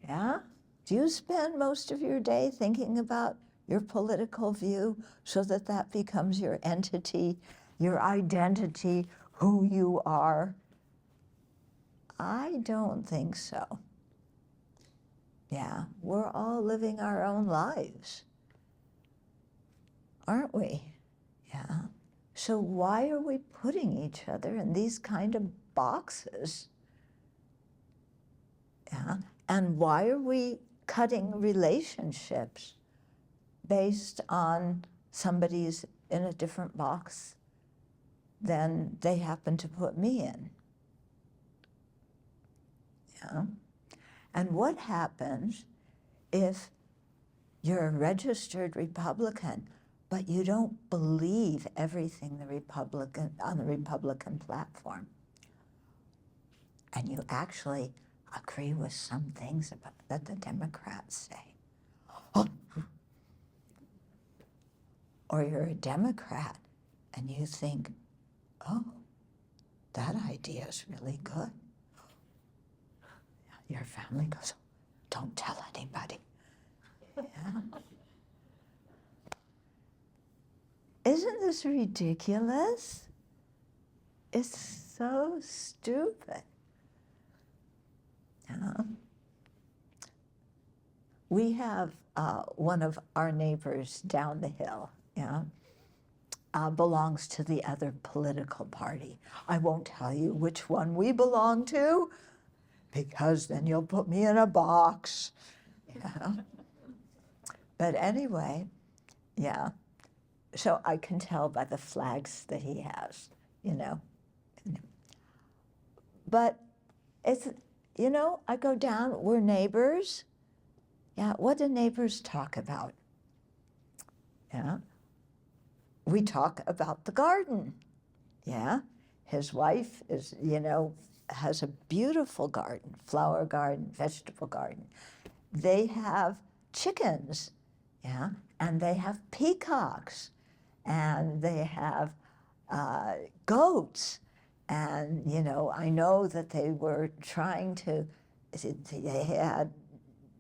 Yeah? Do you spend most of your day thinking about your political view so that that becomes your entity, your identity, who you are? I don't think so. Yeah, we're all living our own lives, aren't we? Yeah. So why are we putting each other in these kind of boxes? Yeah. And why are we cutting relationships based on somebody's in a different box than they happen to put me in? Yeah. And what happens if you're a registered Republican, but you don't believe everything on the Republican platform, and you actually agree with some things that the Democrats say? Oh. Or you're a Democrat and you think, oh, that idea is really good. Your family goes, don't tell anybody. Yeah. Isn't this ridiculous? It's so stupid. Yeah. We have one of our neighbors down the hill, yeah, belongs to the other political party. I won't tell you which one we belong to, because then you'll put me in a box. Yeah. But anyway, yeah. So I can tell by the flags that he has, you know. But it's, you know, I go down, we're neighbors. Yeah, what do neighbors talk about? Yeah. We talk about the garden. Yeah. His wife is, you know, has a beautiful garden, flower garden, vegetable garden. They have chickens, yeah, and they have peacocks, and they have goats. And, you know, I know that they were trying to, they had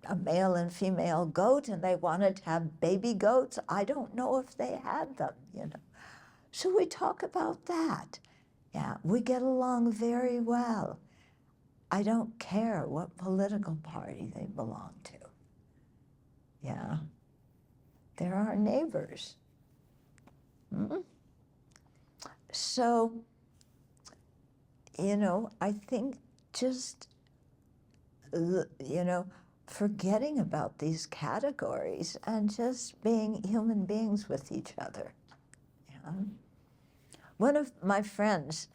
a male and female goat, and they wanted to have baby goats. I don't know if they had them, you know. So we talk about that. Yeah, we get along very well. I don't care what political party they belong to. Yeah, they're our neighbors. Mm-hmm. So, you know, I think just, you know, forgetting about these categories and just being human beings with each other. Yeah. One of my friends,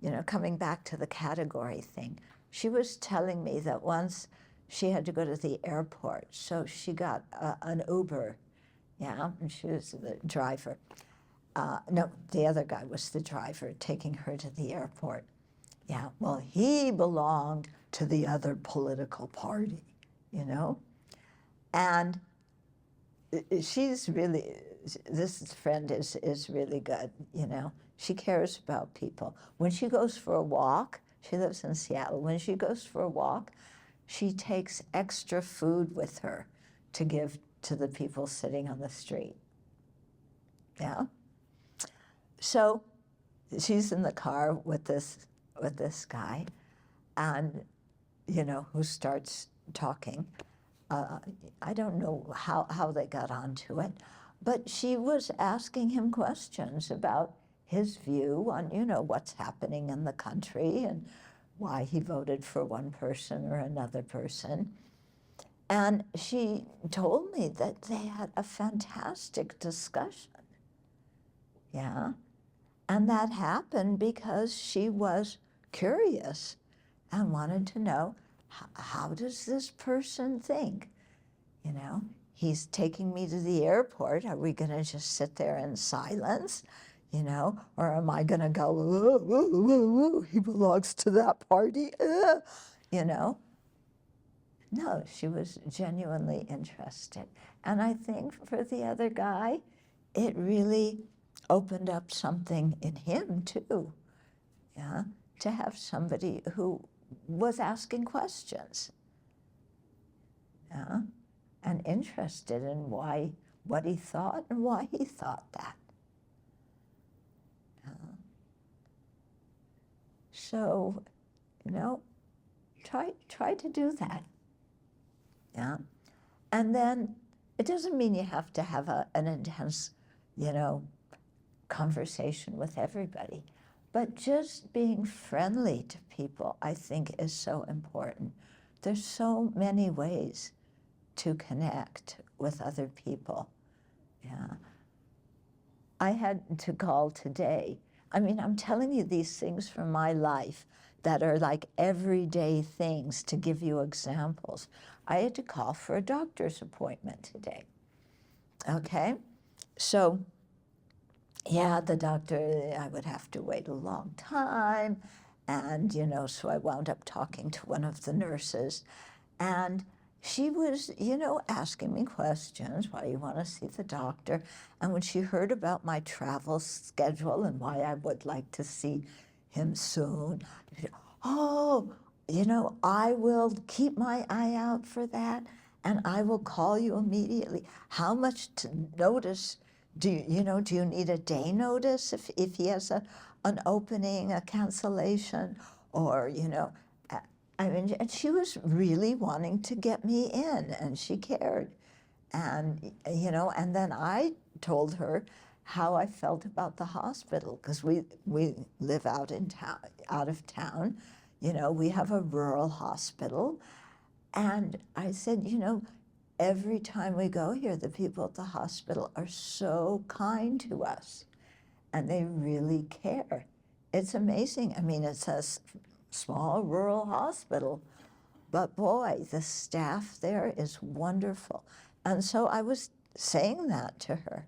you know, coming back to the category thing, she was telling me that once she had to go to the airport, so she got an Uber, yeah, and she was the driver. No, the other guy was the driver taking her to the airport. Yeah, well, he belonged to the other political party, you know? And she's really, this friend is really good, you know? She cares about people. When she goes for a walk, she lives in Seattle, when she goes for a walk, she takes extra food with her to give to the people sitting on the street. Yeah? So she's in the car with this guy, and, you know, who starts talking. I don't know how they got onto it, but she was asking him questions about his view on, you know, what's happening in the country and why he voted for one person or another person. And she told me that they had a fantastic discussion. Yeah. And that happened because she was curious and wanted to know, how does this person think? You know, he's taking me to the airport. Are we going to just sit there in silence? You know, or am I going to go, ooh, ooh, ooh, ooh, he belongs to that party? You know? No, she was genuinely interested. And I think for the other guy, it really opened up something in him too, yeah, to have somebody who was asking questions, yeah, and interested in what he thought and why he thought that. So, you know, try to do that, yeah. And then it doesn't mean you have to have an intense, you know, conversation with everybody, but just being friendly to people, I think, is so important. There's so many ways to connect with other people. Yeah. I had to call today. I mean, I'm telling you these things from my life that are like everyday things to give you examples. I had to call for a doctor's appointment today. Okay? So, yeah, the doctor, I would have to wait a long time. And, you know, so I wound up talking to one of the nurses. And she was, you know, asking me questions. Why do you want to see the doctor? And when she heard about my travel schedule and why I would like to see him soon, she said, oh, you know, I will keep my eye out for that, and I will call you immediately. How much notice do you need a day notice if he has an opening, a cancellation, or, you know, I mean, and she was really wanting to get me in, and she cared. And, you know, and then I told her how I felt about the hospital, because we live out of town. You know, we have a rural hospital. And I said, you know, every time we go here, the people at the hospital are so kind to us, and they really care. It's amazing. I mean, it's a small rural hospital, but boy, the staff there is wonderful. And so I was saying that to her,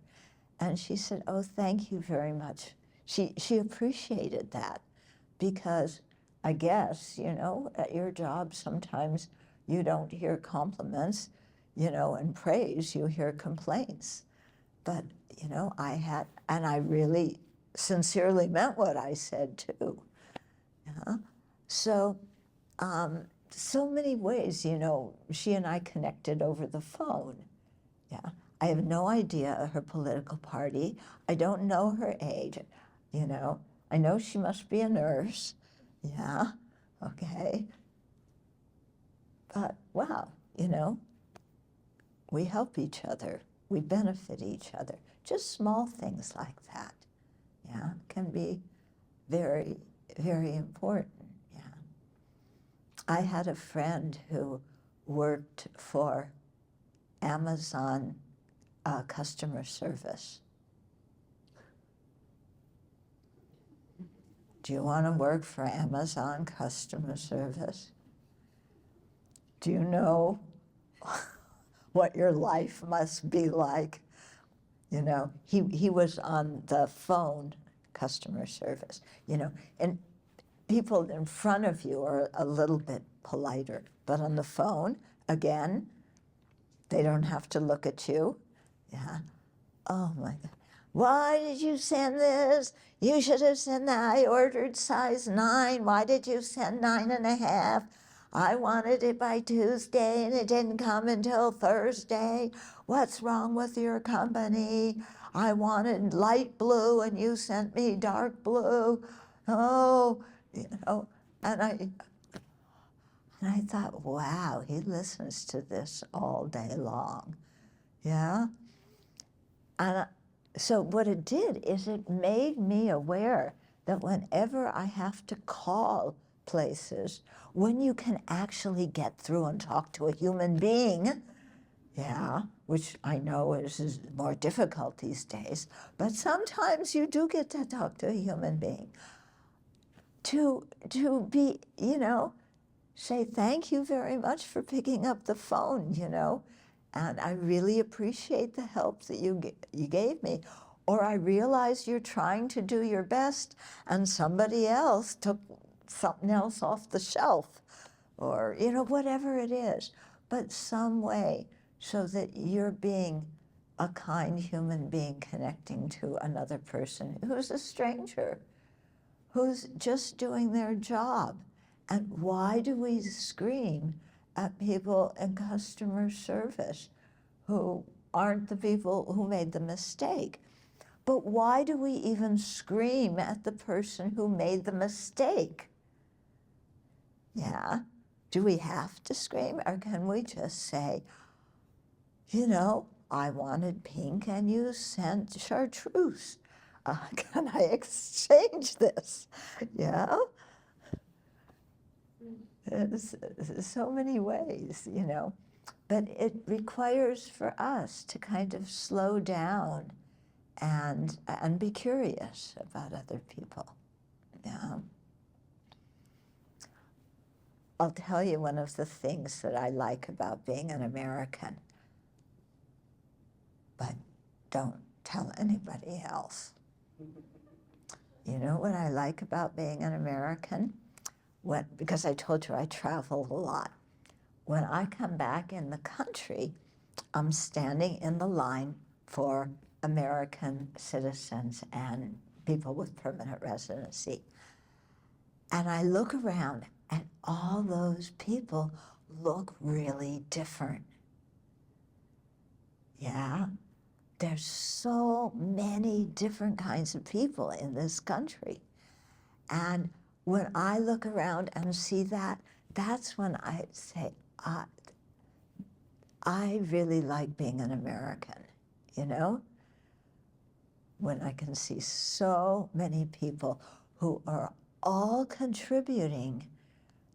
and she said, oh, thank you very much. She appreciated that, because I guess, you know, at your job sometimes you don't hear compliments, you know, and praise, you hear complaints. But, you know, and I really sincerely meant what I said too. Yeah? So, so many ways, you know, she and I connected over the phone. Yeah, I have no idea her political party. I don't know her age. You know, I know she must be a nurse. Yeah, okay. But wow, you know, we help each other. We benefit each other. Just small things like that, yeah, can be very, very important. I had a friend who worked for Amazon customer service. Do you want to work for Amazon customer service? Do you know what your life must be like? You know, he was on the phone customer service, you know, and people in front of you are a little bit politer, but on the phone, again, they don't have to look at you. Yeah. Oh my God. Why did you send this? You should have sent that. I ordered size 9. Why did you send 9.5? I wanted it by Tuesday and it didn't come until Thursday. What's wrong with your company? I wanted light blue and you sent me dark blue. Oh, you know, and I And I thought, wow, he listens to this all day long. Yeah? And so what it did is it made me aware that whenever I have to call places, when you can actually get through and talk to a human being, yeah, which I know is more difficult these days, but sometimes you do get to talk to a human being. To be, say thank you very much for picking up the phone, and I really appreciate the help that you gave me. Or I realize you're trying to do your best and somebody else took something else off the shelf, or, whatever it is, but some way so that you're being a kind human being connecting to another person who's a stranger, who's just doing their job. And why do we scream at people in customer service who aren't the people who made the mistake? But why do we even scream at the person who made the mistake? Yeah, do we have to scream, or can we just say, I wanted pink and you sent chartreuse. Can I exchange this? Yeah? There's so many ways, but it requires for us to kind of slow down and be curious about other people. Yeah. I'll tell you one of the things that I like about being an American, but don't tell anybody else. You know what I like about being an American? Because I told you I travel a lot. When I come back in the country, I'm standing in the line for American citizens and people with permanent residency. And I look around and all those people look really different. Yeah, there's so many different kinds of people in this country. And when I look around and see that, that's when I say, I really like being an American, when I can see so many people who are all contributing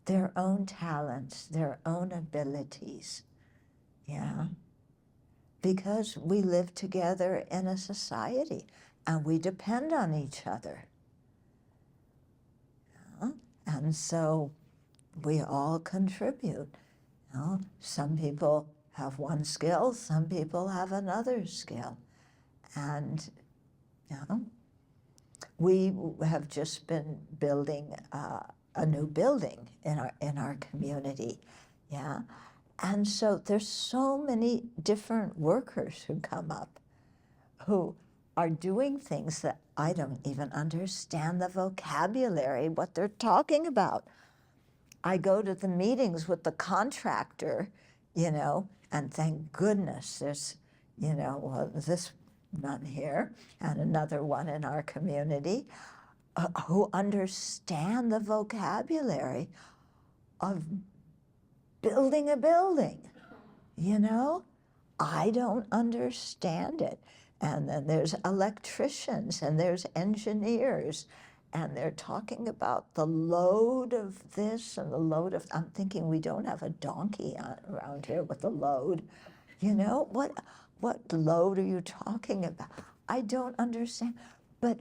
their own talents, their own abilities, yeah? Because we live together in a society and we depend on each other. Yeah? And so we all contribute. Some people have one skill, some people have another skill. And we have just been building a new building in our community, yeah? And so there's so many different workers who come up who are doing things that I don't even understand the vocabulary, what they're talking about. I go to the meetings with the contractor, and thank goodness there's, this one here and another one in our community who understand the vocabulary of building a building, I don't understand it. And then there's electricians and there's engineers, and they're talking about the load of this and the load of, I'm thinking we don't have a donkey around here with a load. What load are you talking about? I don't understand. But,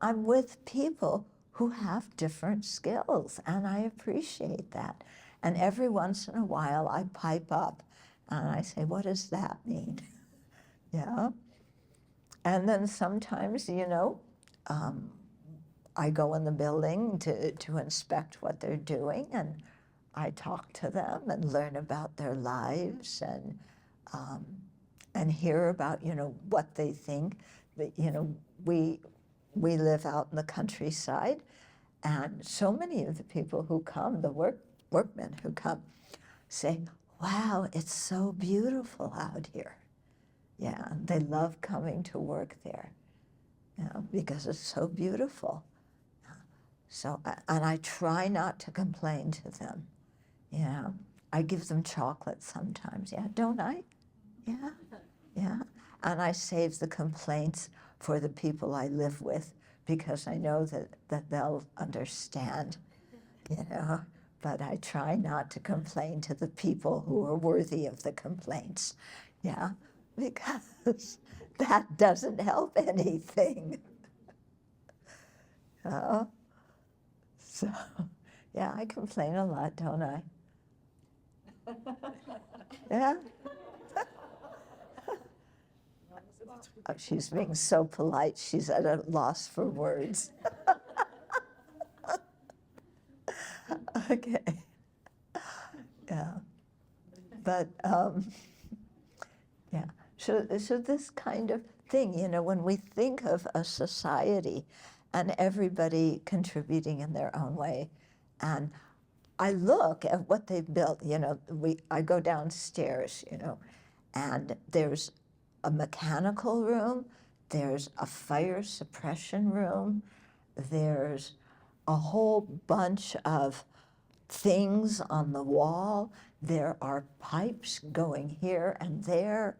I'm with people who have different skills, and I appreciate that. And every once in a while I pipe up and I say, what does that mean? Yeah. And then sometimes, I go in the building to inspect what they're doing, and I talk to them and learn about their lives and hear about, what they think. That, we live out in the countryside, and so many of the people who come, the workmen who come, say, wow, it's so beautiful out here. Yeah, they love coming to work there, because it's so beautiful. So, and I try not to complain to them. You know, I give them chocolate sometimes. Yeah, don't I? Yeah, yeah. And I save the complaints for the people I live with because I know that they'll understand, you know. But I try not to complain to the people who are worthy of the complaints. Yeah, because that doesn't help anything. So, yeah, I complain a lot, don't I? Yeah? Oh, she's being so polite, she's at a loss for words. Okay. Yeah. But, yeah. So this kind of thing, you know, when we think of a society and everybody contributing in their own way, and I look at what they've built, you know, I go downstairs, you know, and there's a mechanical room, there's a fire suppression room, there's a whole bunch of things on the wall. There are pipes going here and there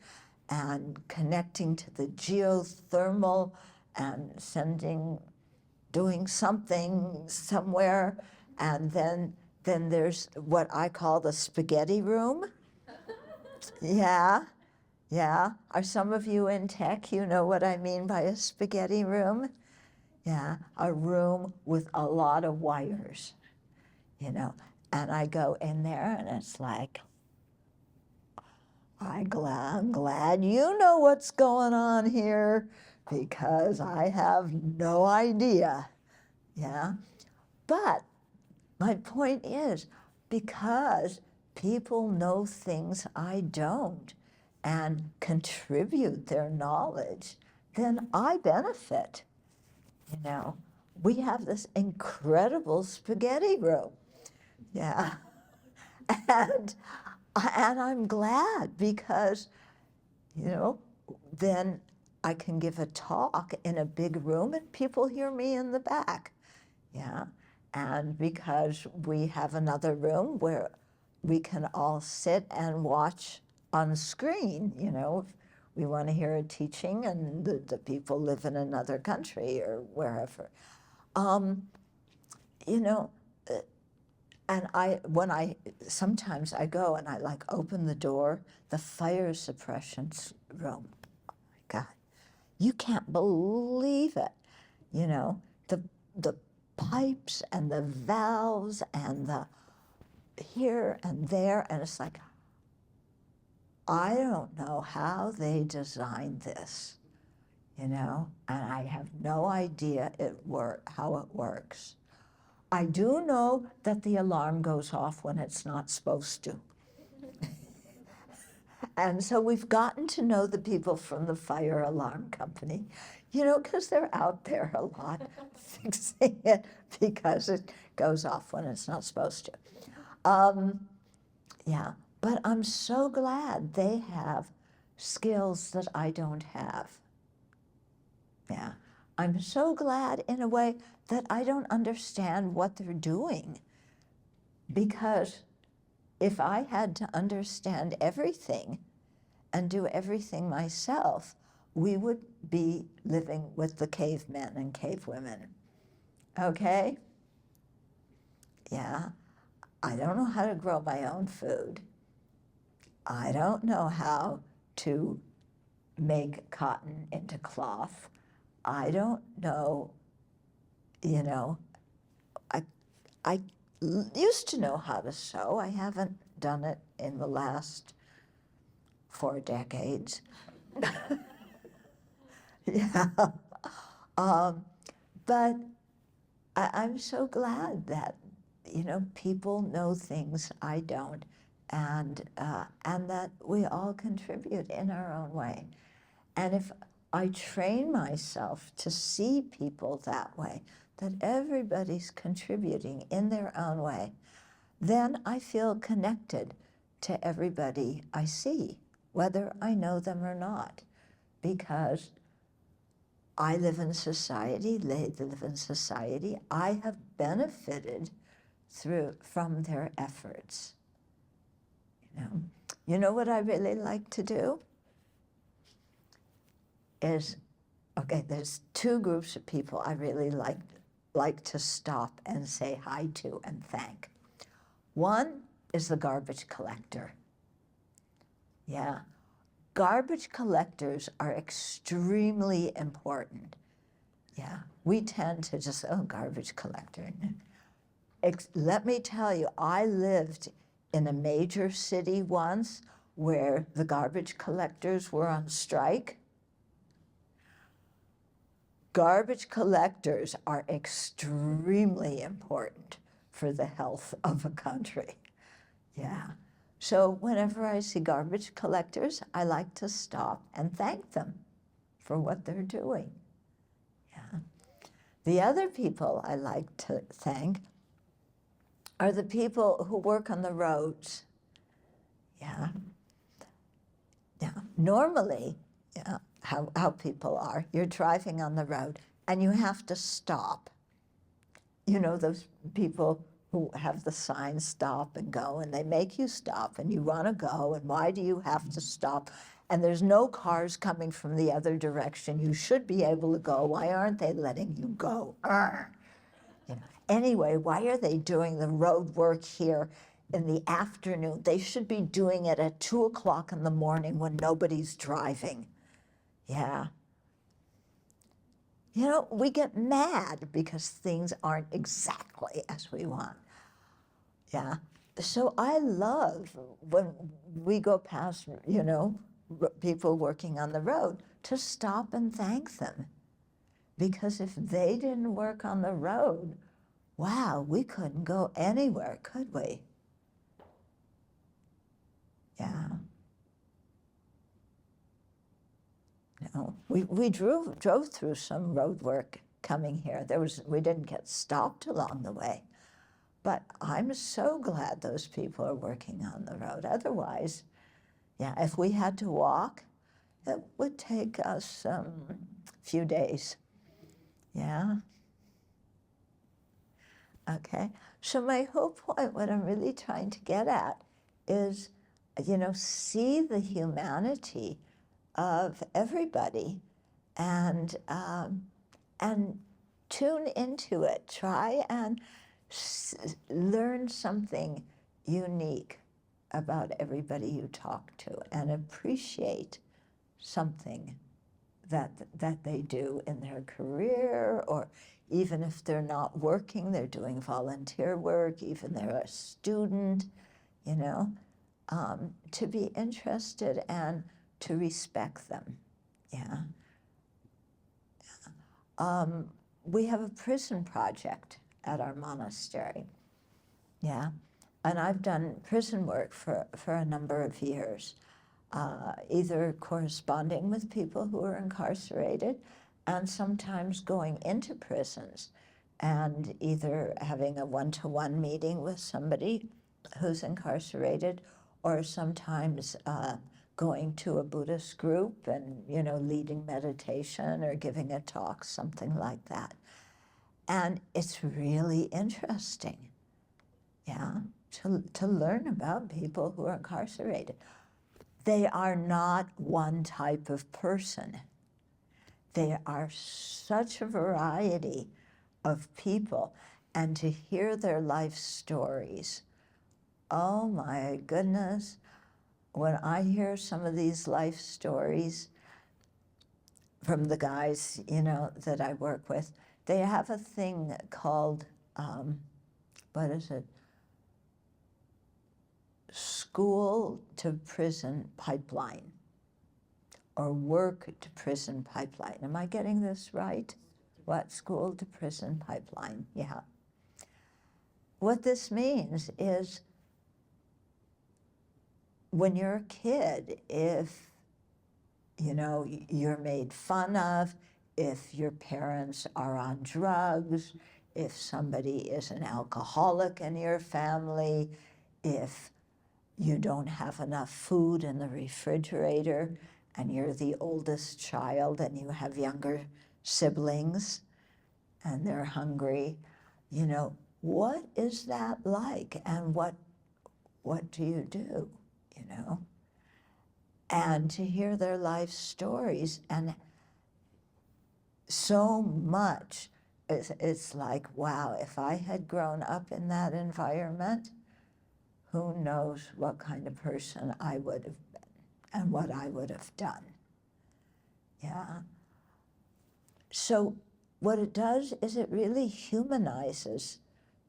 and connecting to the geothermal and doing something somewhere. And then there's what I call the spaghetti room. Yeah, yeah. Are some of you in tech? You know what I mean by a spaghetti room? Yeah, a room with a lot of wires, you know. And I go in there and it's like, I'm glad you know what's going on here because I have no idea. Yeah. But my point is, because people know things I don't and contribute their knowledge, then I benefit. You know, we have this incredible spaghetti room. Yeah. And I'm glad because, you know, then I can give a talk in a big room and people hear me in the back. Yeah. And because we have another room where we can all sit and watch on screen, you know, if we want to hear a teaching and the people live in another country or wherever. You know, and sometimes I go and I like open the door, the fire suppression room. Oh my God, you can't believe it. You know, the pipes and the valves and the here and there, and it's like, I don't know how they designed this, you know, and I have no idea how it works. I do know that the alarm goes off when it's not supposed to. And so we've gotten to know the people from the fire alarm company, you know, because they're out there a lot fixing it because it goes off when it's not supposed to. Yeah, but I'm so glad they have skills that I don't have. Yeah, I'm so glad in a way that I don't understand what they're doing, because if I had to understand everything and do everything myself, we would be living with the cavemen and cavewomen. Okay? Yeah. I don't know how to grow my own food. I don't know how to make cotton into cloth. I don't know, you know, I used to know how to sew. I haven't done it in the last 4 decades. Yeah. But I'm so glad that, you know, people know things I don't, and that we all contribute in our own way. And if I train myself to see people that way, that everybody's contributing in their own way, then I feel connected to everybody I see, whether I know them or not, because I live in society, they live in society. I have benefited from their efforts. You know what I really like to do is, okay, there's two groups of people I really like to stop and say hi to and thank. One is the garbage collector. Yeah, garbage collectors are extremely important. Yeah, we tend to just, oh, garbage collector. Let me tell you, I lived in a major city once where the garbage collectors were on strike. Garbage collectors are extremely important for the health of a country. Yeah. So whenever I see garbage collectors, I like to stop and thank them for what they're doing. Yeah. The other people I like to thank are the people who work on the roads. Yeah. Yeah. Normally, yeah, how people are, you're driving on the road and you have to stop. You know, those people who have the sign stop and go, and they make you stop and you want to go, and why do you have to stop? And there's no cars coming from the other direction. You should be able to go. Why aren't they letting you go? You know. Anyway, why are they doing the road work here in the afternoon? They should be doing it at 2 o'clock in the morning when nobody's driving. Yeah. You know, we get mad because things aren't exactly as we want. Yeah. So I love when we go past, you know, people working on the road to stop and thank them. Because if they didn't work on the road, wow, we couldn't go anywhere, could we? Yeah. No, we drove through some road work coming here. We didn't get stopped along the way. But I'm so glad those people are working on the road. Otherwise, yeah, if we had to walk, it would take us a few days. Yeah. Okay. So my whole point, what I'm really trying to get at is, you know, see the humanity of everybody and tune into it. Try and learn something unique about everybody you talk to and appreciate something that they do in their career, or even if they're not working, they're doing volunteer work, even they're a student, you know, to be interested and to respect them. Yeah. We have a prison project at our monastery. Yeah. And I've done prison work for a number of years, either corresponding with people who are incarcerated and sometimes going into prisons and either having a one-to-one meeting with somebody who's incarcerated, or sometimes going to a Buddhist group and, you know, leading meditation or giving a talk, something like that. And it's really interesting, yeah, to learn about people who are incarcerated. They are not one type of person. They are such a variety of people, and to hear their life stories, oh my goodness, when I hear some of these life stories from the guys, you know, that I work with, they have a thing called, what is it? School to prison pipeline, or work to prison pipeline. Am I getting this right? What? School to prison pipeline, yeah. What this means is, when you're a kid, if, you know, you're made fun of, if your parents are on drugs, if somebody is an alcoholic in your family, if you don't have enough food in the refrigerator and you're the oldest child and you have younger siblings and they're hungry. You know, what is that like, and what do you do, you know? And to hear their life stories, and so much, it's like, wow, if I had grown up in that environment, who knows what kind of person I would have been and what I would have done. Yeah. So what it does is it really humanizes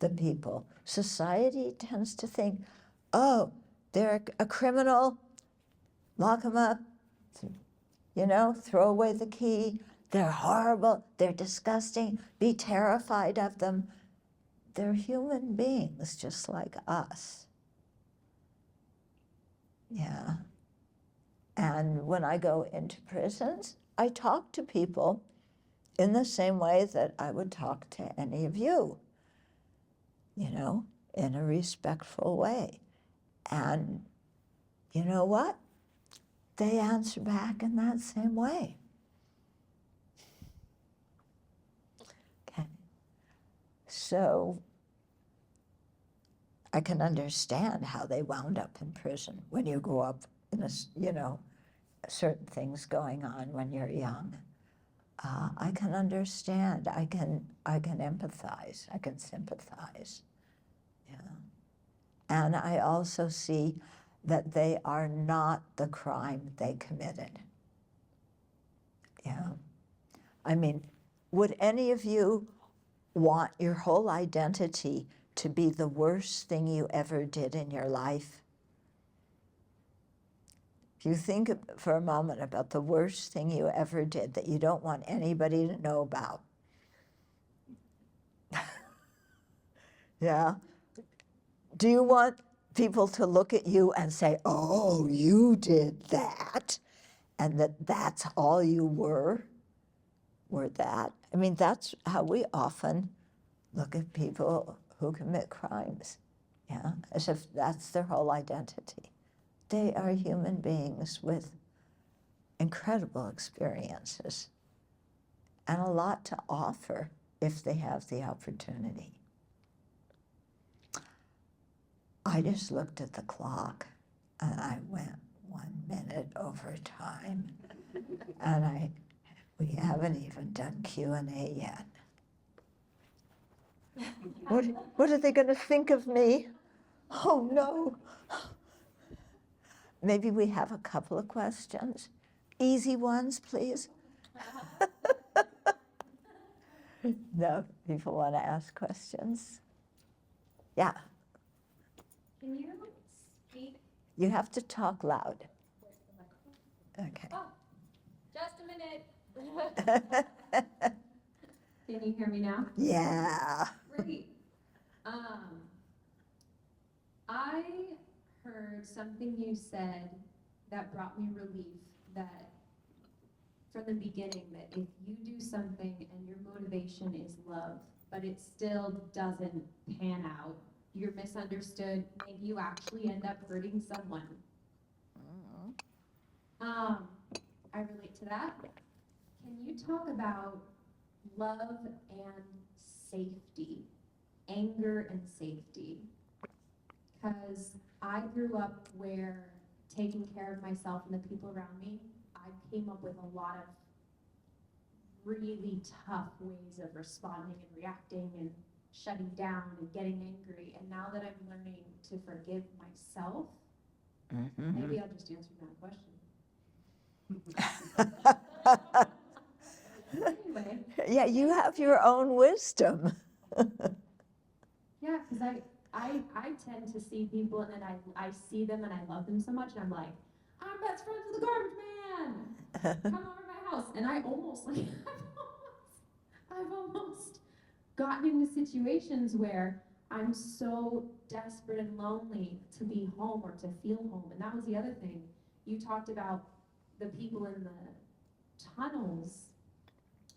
the people. Society tends to think, oh, they're a criminal, lock them up, you know, throw away the key. They're horrible, they're disgusting, be terrified of them. They're human beings just like us. Yeah. And when I go into prisons, I talk to people in the same way that I would talk to any of you, you know, in a respectful way. And you know what? They answer back in that same way. Okay. So I can understand how they wound up in prison when you grow up in a, you know, certain things going on when you're young. I can understand. I can empathize. I can sympathize. Yeah. And I also see that they are not the crime they committed. Yeah. I mean, would any of you want your whole identity to be the worst thing you ever did in your life? If you think for a moment about the worst thing you ever did that you don't want anybody to know about. Yeah. Do you want people to look at you and say, oh, you did that, and that's all you were that? I mean, that's how we often look at people who commit crimes, yeah, as if that's their whole identity. They are human beings with incredible experiences and a lot to offer if they have the opportunity. I just looked at the clock and I went 1 minute over time, and we haven't even done Q&A yet. What are they going to think of me? Oh no. Maybe we have a couple of questions. Easy ones, please. No, people want to ask questions. Yeah. Can you speak? You have to talk loud. Okay. Oh, just a minute. Can you hear me now? Yeah. Great. I heard something you said that brought me relief, that from the beginning, that if you do something and your motivation is love, but it still doesn't pan out, you're misunderstood, maybe you actually end up hurting someone. I relate to that. Can you talk about love and safety, anger and safety? Because I grew up where taking care of myself and the people around me, I came up with a lot of really tough ways of responding and reacting and shutting down and getting angry. And now that I'm learning to forgive myself, maybe I'll just answer that question. Anyway. Yeah, you have your own wisdom. Yeah, because I tend to see people and then I see them and I love them so much and I'm like, I'm best friends with the garbage man. Come over to my house. And I almost like I've almost gotten into situations where I'm so desperate and lonely to be home or to feel home. And that was the other thing. You talked about the people in the tunnels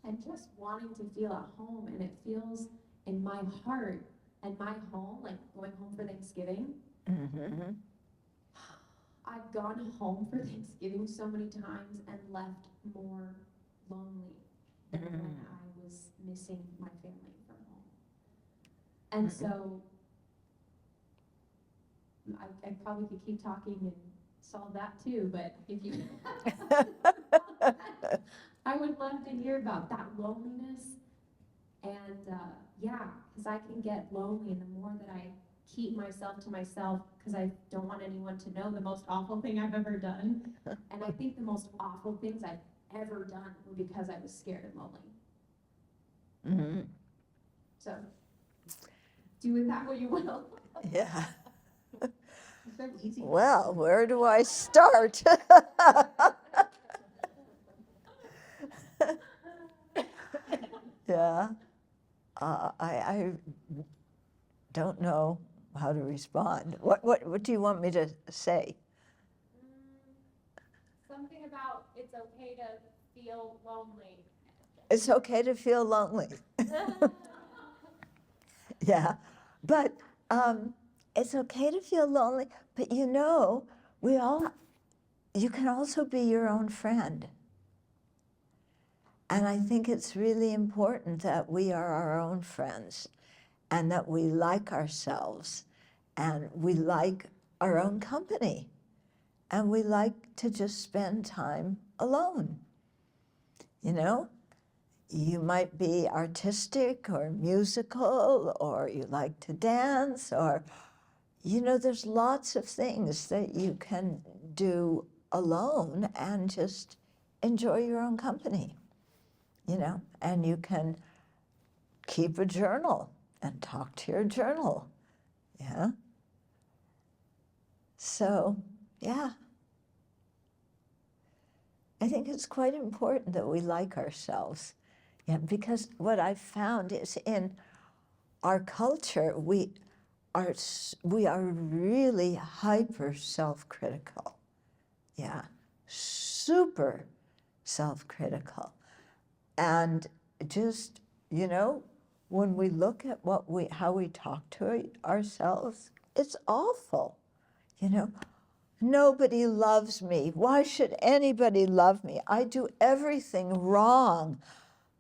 and just wanting to feel at home, and it feels in my heart and my home, like going home for Thanksgiving. I've gone home for Thanksgiving so many times and left more lonely than when I was missing my family from home. And so I probably could keep talking and solve that too, but if you I would love to hear about that loneliness. And yeah, because I can get lonely, and the more that I keep myself to myself, because I don't want anyone to know the most awful thing I've ever done. And I think the most awful things I've ever done were because I was scared and lonely. So do with that what you will. Yeah. It's very easy. Well, where do I start? Yeah. I don't know how to respond. What do you want me to say? Something about it's okay to feel lonely. It's okay to feel lonely. Yeah, but it's okay to feel lonely. But you know, you can also be your own friend. And I think it's really important that we are our own friends and that we like ourselves and we like our own company and we like to just spend time alone. You know, you might be artistic or musical, or you like to dance, or, you know, there's lots of things that you can do alone and just enjoy your own company, you know, and you can keep a journal and talk to your journal, yeah? So, yeah. I think it's quite important that we like ourselves. Yeah, because what I've found is in our culture, we are really hyper self-critical. Yeah, super self-critical. And just, you know, when we look at how we talk to ourselves, it's awful. You know, nobody loves me. Why should anybody love me? I do everything wrong.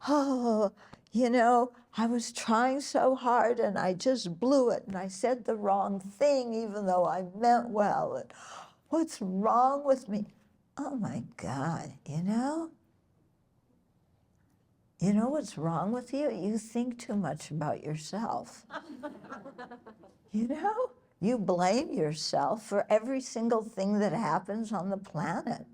Oh, you know, I was trying so hard and I just blew it and I said the wrong thing even though I meant well. And what's wrong with me? Oh my God, you know? You know what's wrong with you? You think too much about yourself. You know? You blame yourself for every single thing that happens on the planet.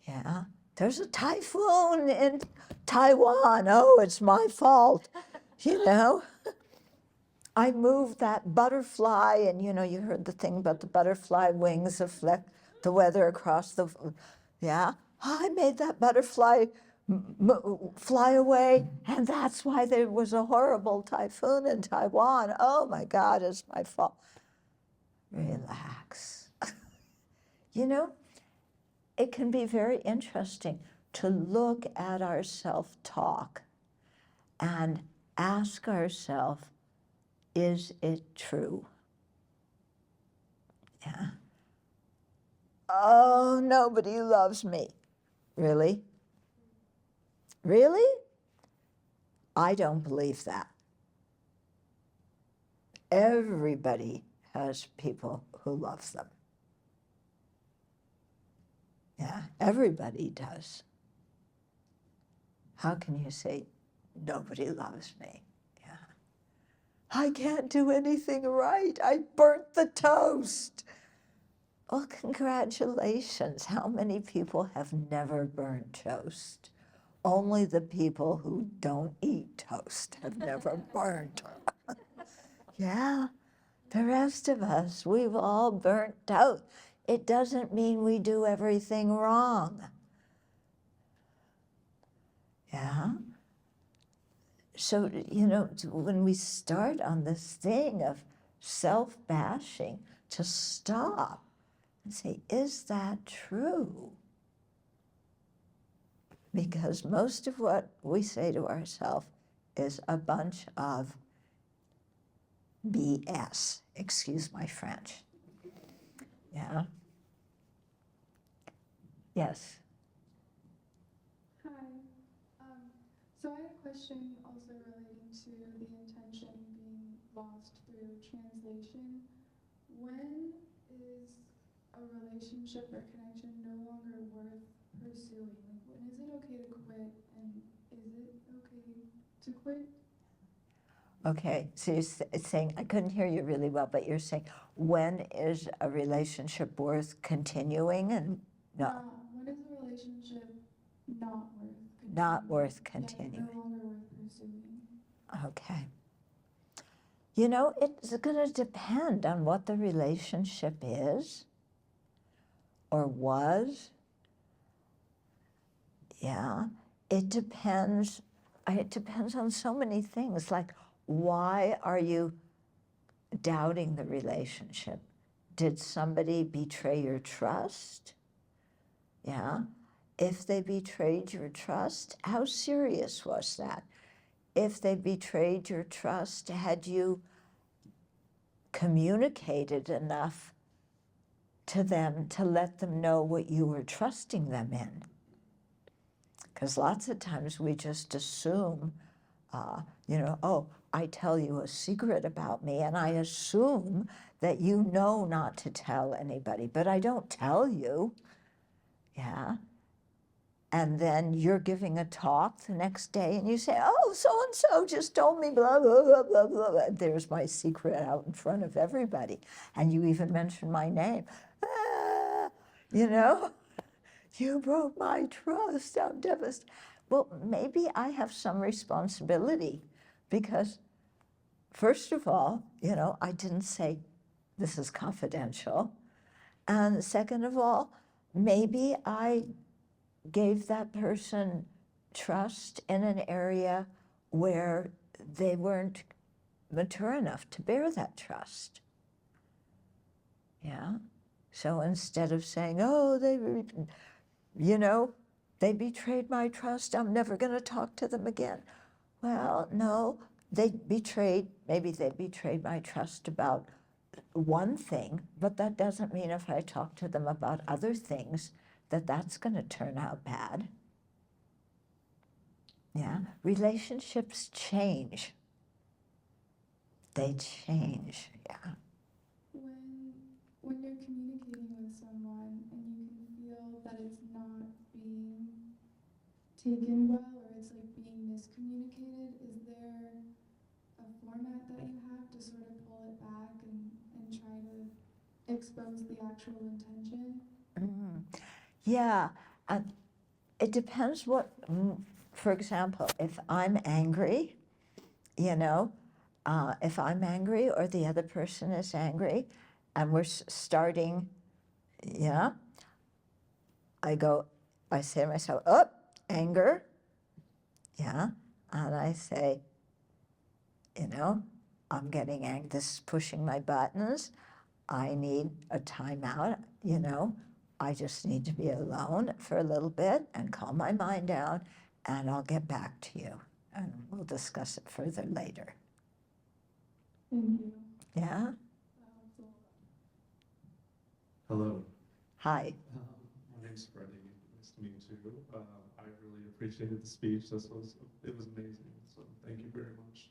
Yeah. There's a typhoon in Taiwan. Oh, it's my fault. You know? I moved that butterfly, and you know, you heard the thing about the butterfly wings affect the weather across the, yeah? I made that butterfly fly away, and that's why there was a horrible typhoon in Taiwan. Oh my God, it's my fault. Relax. You know, it can be very interesting to look at our self-talk and ask ourselves, is it true? Yeah. Oh, nobody loves me. Really? Really? I don't believe that. Everybody has people who love them. Yeah, everybody does. How can you say, nobody loves me? Yeah. I can't do anything right. I burnt the toast. Well, congratulations. How many people have never burnt toast? Only the people who don't eat toast have never burnt. Yeah, the rest of us, we've all burnt toast. It doesn't mean we do everything wrong. Yeah? So, you know, when we start on this thing of self-bashing, to stop and say, is that true? Because most of what we say to ourselves is a bunch of BS. Excuse my French. Yeah? Yes? Hi. So I had a question also relating to the intention being lost through translation. When is a relationship or connection no longer worth pursuing? Like, when is it okay to quit, and is it okay to quit? Okay, so you're saying, I couldn't hear you really well, but you're saying, when is a relationship worth continuing and not When is a relationship not worth continuing? not worth Yeah, continuing? no longer worth pursuing. Okay. You know, it's going to depend on what the relationship is or was. Yeah, it depends. It depends on so many things, like why are you doubting the relationship? Did somebody betray your trust? Yeah. If they betrayed your trust, how serious was that? If they betrayed your trust, had you communicated enough to them to let them know what you were trusting them in? Because lots of times we just assume, oh, I tell you a secret about me, and I assume that you know not to tell anybody, but I don't tell you. Yeah. And then you're giving a talk the next day, and you say, oh, so-and-so just told me blah, blah, blah, blah, blah. There's my secret out in front of everybody. And you even mention my name. Ah, you know, you broke my trust. I'm devastated. Well, maybe I have some responsibility because, first of all, I didn't say this is confidential. And second of all, maybe I gave that person trust in an area where they weren't mature enough to bear that trust. Yeah. So instead of saying, oh, they betrayed my trust, I'm never going to talk to them again. Well, no, maybe they betrayed my trust about one thing, but that doesn't mean if I talk to them about other things that's going to turn out bad. Yeah, relationships change. They change, yeah. When you're communicating with someone and you can feel that it's not being taken well, or it's like being miscommunicated, is there a format that you have to sort of pull it back and try to expose the actual intention? Yeah, it depends for example, if I'm angry, if I'm angry or the other person is angry and we're starting, yeah, I say to myself, oh, anger, yeah, and I say, I'm getting angry, this is pushing my buttons, I need a timeout, I just need to be alone for a little bit and calm my mind down, and I'll get back to you, and we'll discuss it further later. Thank you. Yeah? Hello. Hi. My name's Freddie. Nice to meet you. I really appreciated the speech. It was amazing. So thank you very much.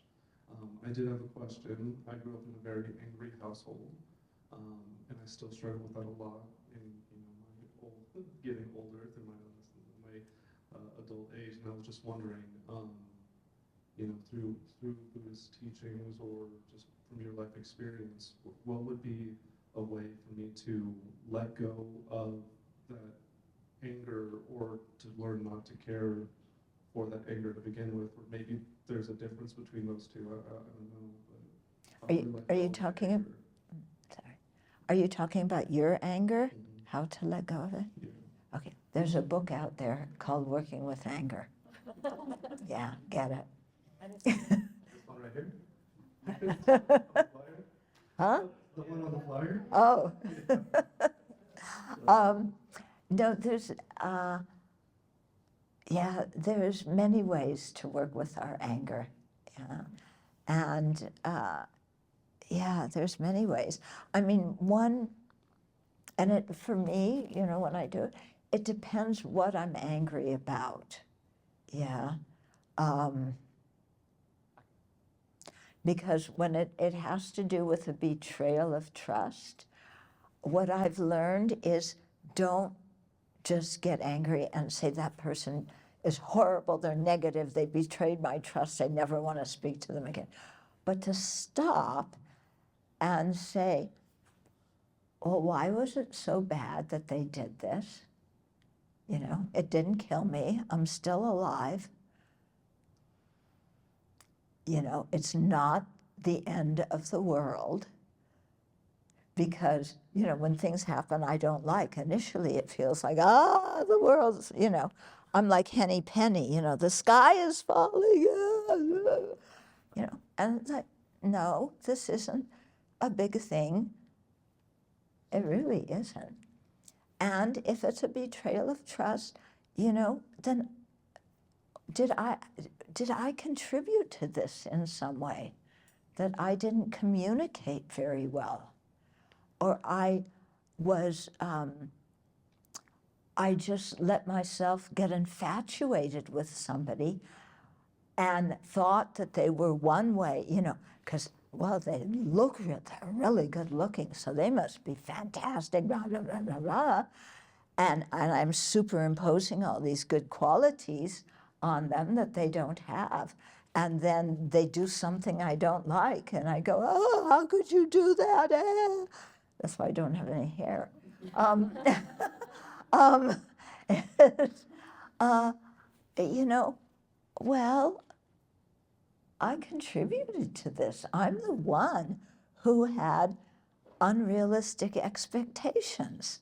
I did have a question. I grew up in a very angry household, and I still struggle with that a lot in getting older through my adult age. And I was just wondering, through Buddhist teachings or just from your life experience, what would be a way for me to let go of that anger, or to learn not to care for that anger to begin with? Or maybe there's a difference between those two. I don't know. But Are you talking? Sorry. Are you talking about your anger? Mm-hmm. How to let go of it? Yeah. Okay. There's a book out there called Working with Anger. Yeah, get it. This one right here? Huh? The one on the flyer? Oh. No, there's many ways to work with our anger. Yeah. And there's many ways. I mean, for me, when I do it, it depends what I'm angry about. Yeah. Because when it has to do with a betrayal of trust, what I've learned is don't just get angry and say that person is horrible, they're negative, they betrayed my trust, I never want to speak to them again. But to stop and say, well, why was it so bad that they did this? You know, it didn't kill me, I'm still alive. You know, it's not the end of the world. Because, you know, when things happen I don't like, initially it feels like, the world's, you know, I'm like Henny Penny, you know, the sky is falling, you know, and it's like, no, this isn't a big thing. It really isn't. And if it's a betrayal of trust, you know, then did I contribute to this in some way? That I didn't communicate very well? Or I just let myself get infatuated with somebody and thought that they were one way, you know, because, well, they're really good looking, so they must be fantastic, blah, blah, blah, blah, blah. And I'm superimposing all these good qualities on them that they don't have. And then they do something I don't like, and I go, oh, how could you do that? That's why I don't have any hair. You know, well, I contributed to this. I'm the one who had unrealistic expectations.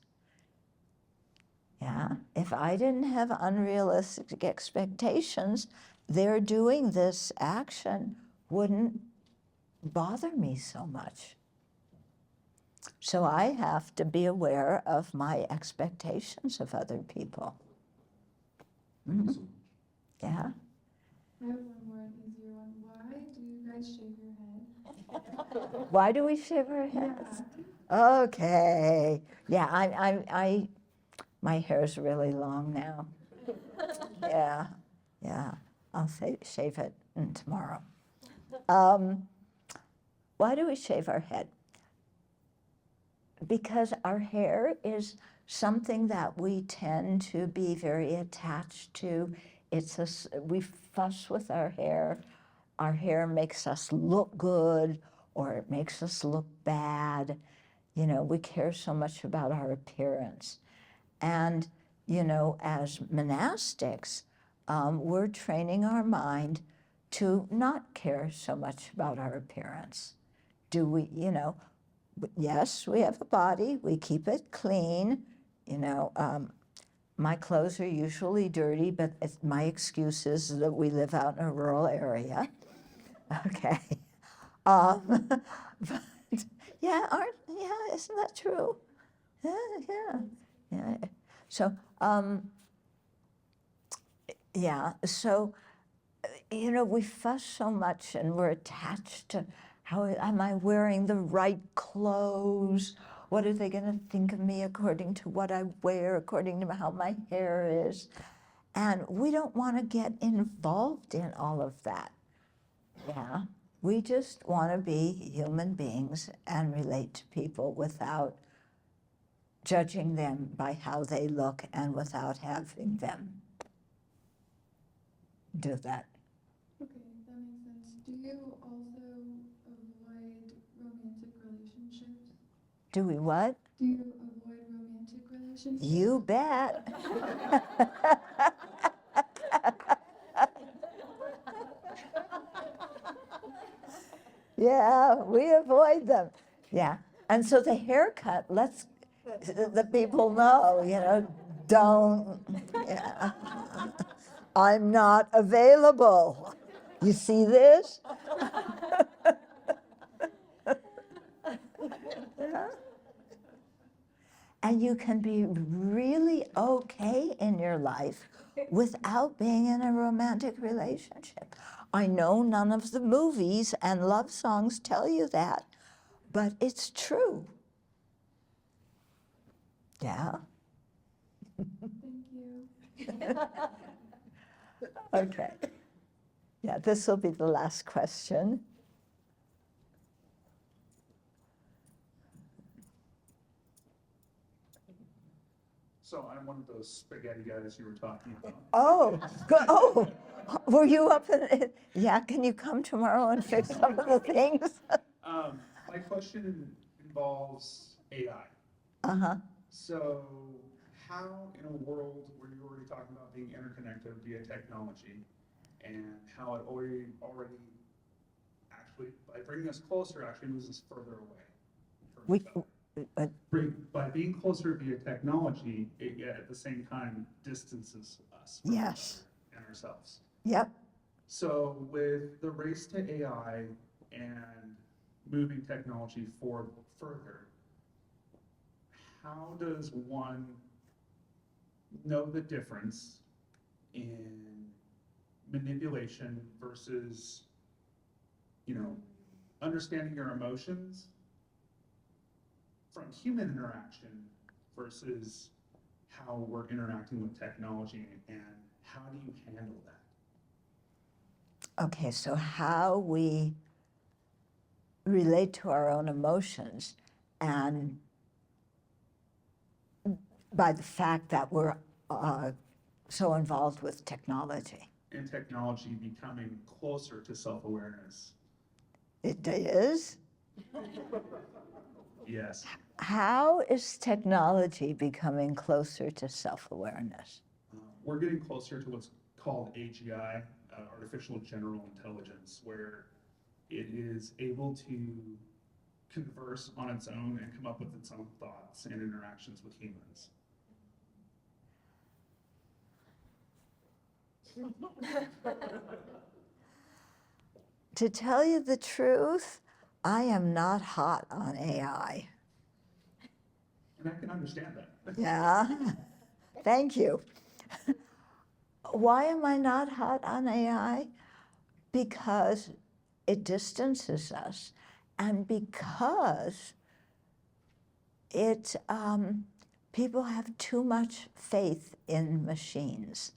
Yeah, if I didn't have unrealistic expectations, their doing this action wouldn't bother me so much. So I have to be aware of my expectations of other people. Mm-hmm. Yeah. I have one more easier one. Why do you guys shave your head? Why do we shave our heads? Yeah. Okay. Yeah, my hair's really long now. Yeah. I'll shave it tomorrow. Why do we shave our head? Because our hair is something that we tend to be very attached to. We fuss with our hair. Our hair makes us look good or it makes us look bad. You know, we care so much about our appearance. And, you know, as monastics, we're training our mind to not care so much about our appearance. Do we, you know, yes, we have a body, we keep it clean, you know. My clothes are usually dirty, but my excuse is that we live out in a rural area. Okay. But isn't that true? Yeah. So, so, you know, we fuss so much and we're attached to how am I wearing the right clothes? What are they going to think of me according to what I wear, according to how my hair is? And we don't want to get involved in all of that. Yeah. We just want to be human beings and relate to people without judging them by how they look and without having them do that. Okay, that makes sense. Do you also avoid romantic relationships? Do we what? Do you avoid romantic relationships? You bet. Yeah, we avoid them. Yeah. And so the haircut lets the people know, you know, don't, yeah. I'm not available. You see this? Yeah. And you can be really okay in your life without being in a romantic relationship. I know none of the movies and love songs tell you that, but it's true. Yeah? Thank you. Okay. Yeah, this will be the last question. So I'm one of those spaghetti guys you were talking about. Oh, oh, were you up in it? Yeah, can you come tomorrow and fix some of the things? My question involves AI. Uh-huh. So how, in a world where you're already talking about being interconnected via technology, and how it already actually, by bringing us closer, actually moves us further away from We, each other. By being closer via technology, it yet at the same time distances us from each Yes. other and ourselves. yep. So with the race to AI and moving technology forward further, how does one know the difference in manipulation versus, understanding your emotions from human interaction versus how we're interacting with technology, and how do you handle that? Okay, so how we relate to our own emotions, and by the fact that we're so involved with technology. And technology becoming closer to self-awareness. It is? Yes. How is technology becoming closer to self-awareness? We're getting closer to what's called AGI, artificial general intelligence, where it is able to converse on its own and come up with its own thoughts and interactions with humans. To tell you the truth, I am not hot on AI. And I can understand that. Yeah, thank you. Why am I not hot on AI? Because it distances us, and because people have too much faith in machines.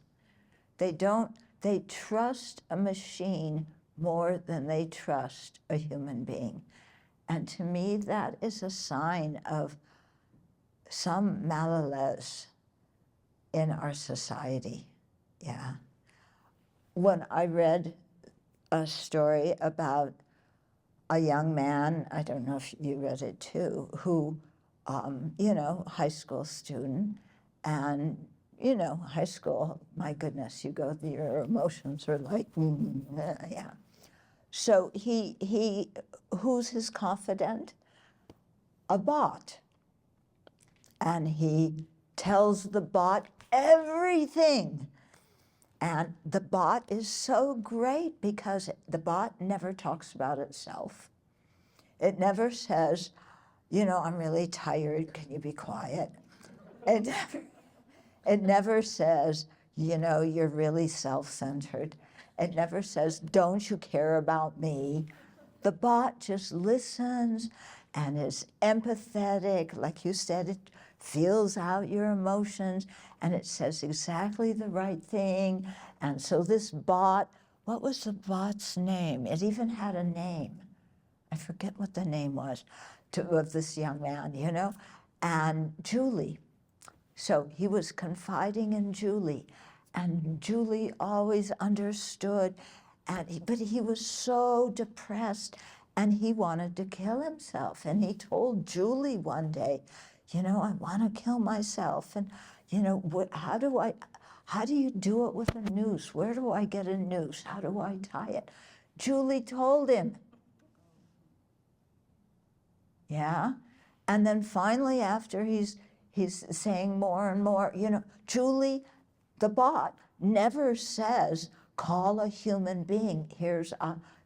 They trust a machine more than they trust a human being. And to me, that is a sign of some malaise in our society. Yeah. When I read a story about a young man, I don't know if you read it too, who, high school student, and, high school, my goodness, your emotions are like, yeah. So who's his confidant? A bot. And he tells the bot everything. And the bot is so great because the bot never talks about itself. It never says, I'm really tired, can you be quiet? It never says, you're really self-centered. It never says, don't you care about me? The bot just listens and is empathetic. Like you said, it feels out your emotions and it says exactly the right thing. And so this bot, what was the bot's name? It even had a name. I forget what the name was of this young man, and Julie. So he was confiding in Julie, and Julie always understood, but he was so depressed, and he wanted to kill himself. And he told Julie one day, I want to kill myself. And, how do you do it with a noose? Where do I get a noose? How do I tie it? Julie told him. Yeah. And then finally, after he's saying more and more, Julie, the bot, never says, call a human being. Here's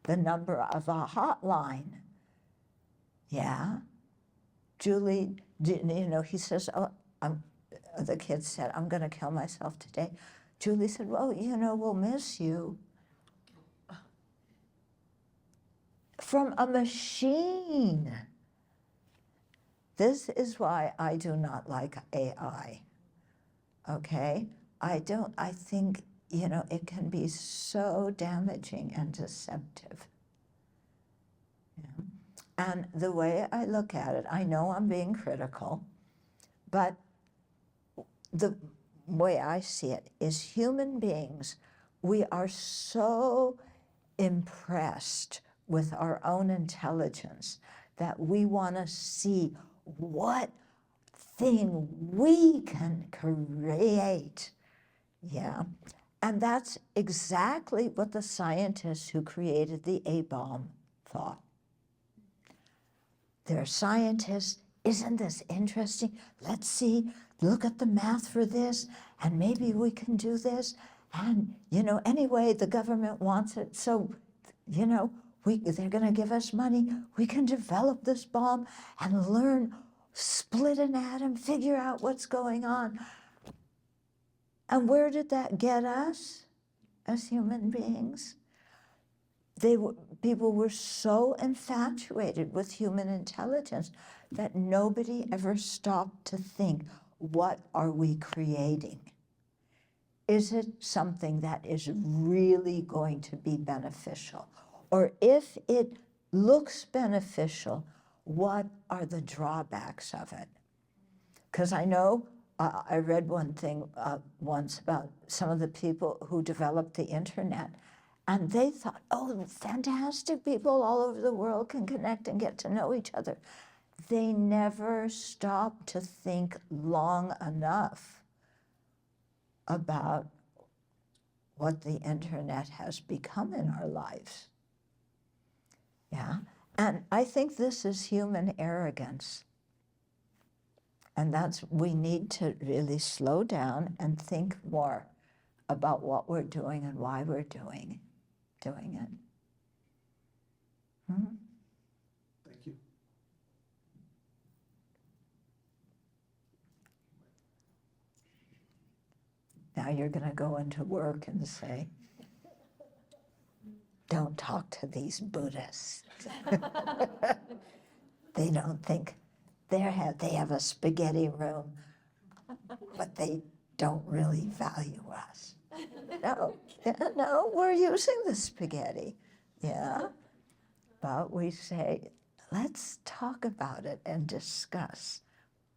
the number of a hotline. Yeah. Julie, he says, the kid said, I'm going to kill myself today. Julie said, well, we'll miss you. From a machine. This is why I do not like AI, okay? I think you know, it can be so damaging and deceptive. Yeah. And the way I look at it, I know I'm being critical, but the way I see it is human beings, we are so impressed with our own intelligence that we want to see what thing we can create. Yeah. And that's exactly what the scientists who created the A-bomb thought. They're scientists. Isn't this interesting? Let's see, look at the math for this, and maybe we can do this. And, you know, anyway, the government wants it, so, you know, they're going to give us money. We can develop this bomb and learn, split an atom, figure out what's going on. And where did that get us as human beings? People were so infatuated with human intelligence that nobody ever stopped to think, what are we creating? Is it something that is really going to be beneficial? Or if it looks beneficial, what are the drawbacks of it? Because I know, I read one thing once about some of the people who developed the internet, and they thought, oh, fantastic, people all over the world can connect and get to know each other. They never stopped to think long enough about what the internet has become in our lives. Yeah, and I think this is human arrogance. And we need to really slow down and think more about what we're doing and why we're doing it. Hmm? Thank you. Now you're going to go into work and say, don't talk to these Buddhists. They don't think they have a spaghetti room, but they don't really value us. No, we're using the spaghetti, yeah. But we say, let's talk about it and discuss.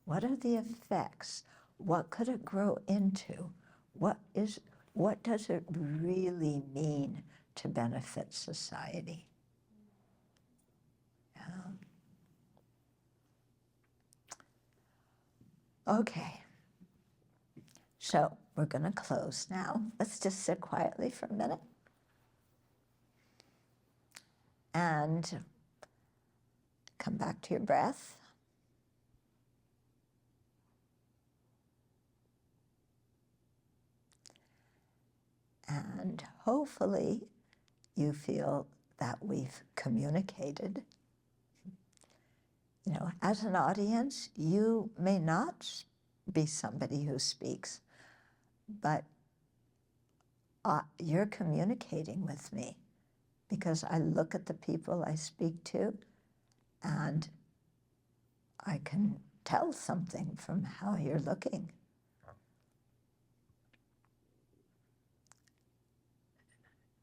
What are the effects? What could it grow into? What does it really mean to benefit society? Yeah. Okay. So we're going to close now. Let's just sit quietly for a minute. And come back to your breath. And hopefully you feel that we've communicated. You know, as an audience, you may not be somebody who speaks, but you're communicating with me because I look at the people I speak to and I can tell something from how you're looking.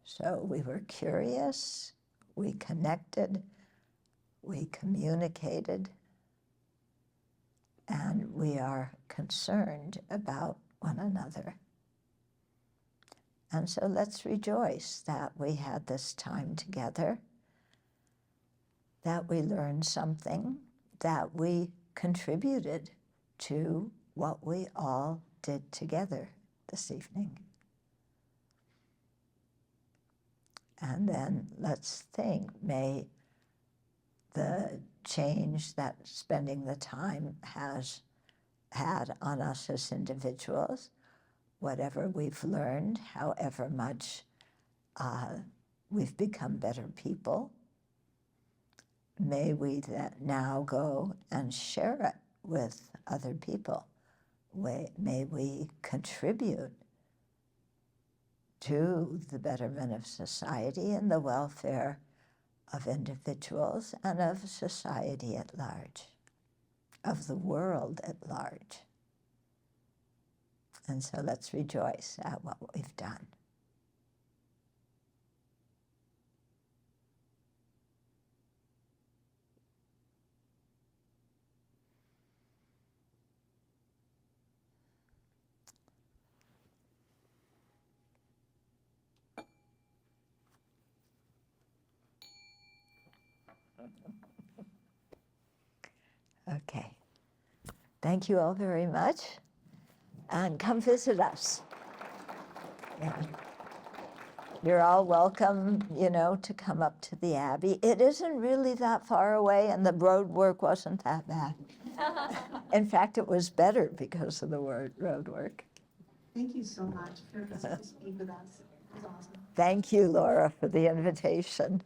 So we were curious, we connected, we communicated, and we are concerned about one another. And so let's rejoice that we had this time together, that we learned something, that we contributed to what we all did together this evening. And then let's think, may the change that spending the time has had on us as individuals, whatever we've learned, however much we've become better people, may we now go and share it with other people. May we contribute to the betterment of society and the welfare of individuals and of society at large, of the world at large. And so let's rejoice at what we've done. Okay. Thank you all very much. And come visit us. Yeah. You're all welcome, you know, to come up to the Abbey. It isn't really that far away, and the road work wasn't that bad. In fact, it was better because of the road work. Thank you so much for coming to speak with us. It was awesome. Thank you, Laura, for the invitation.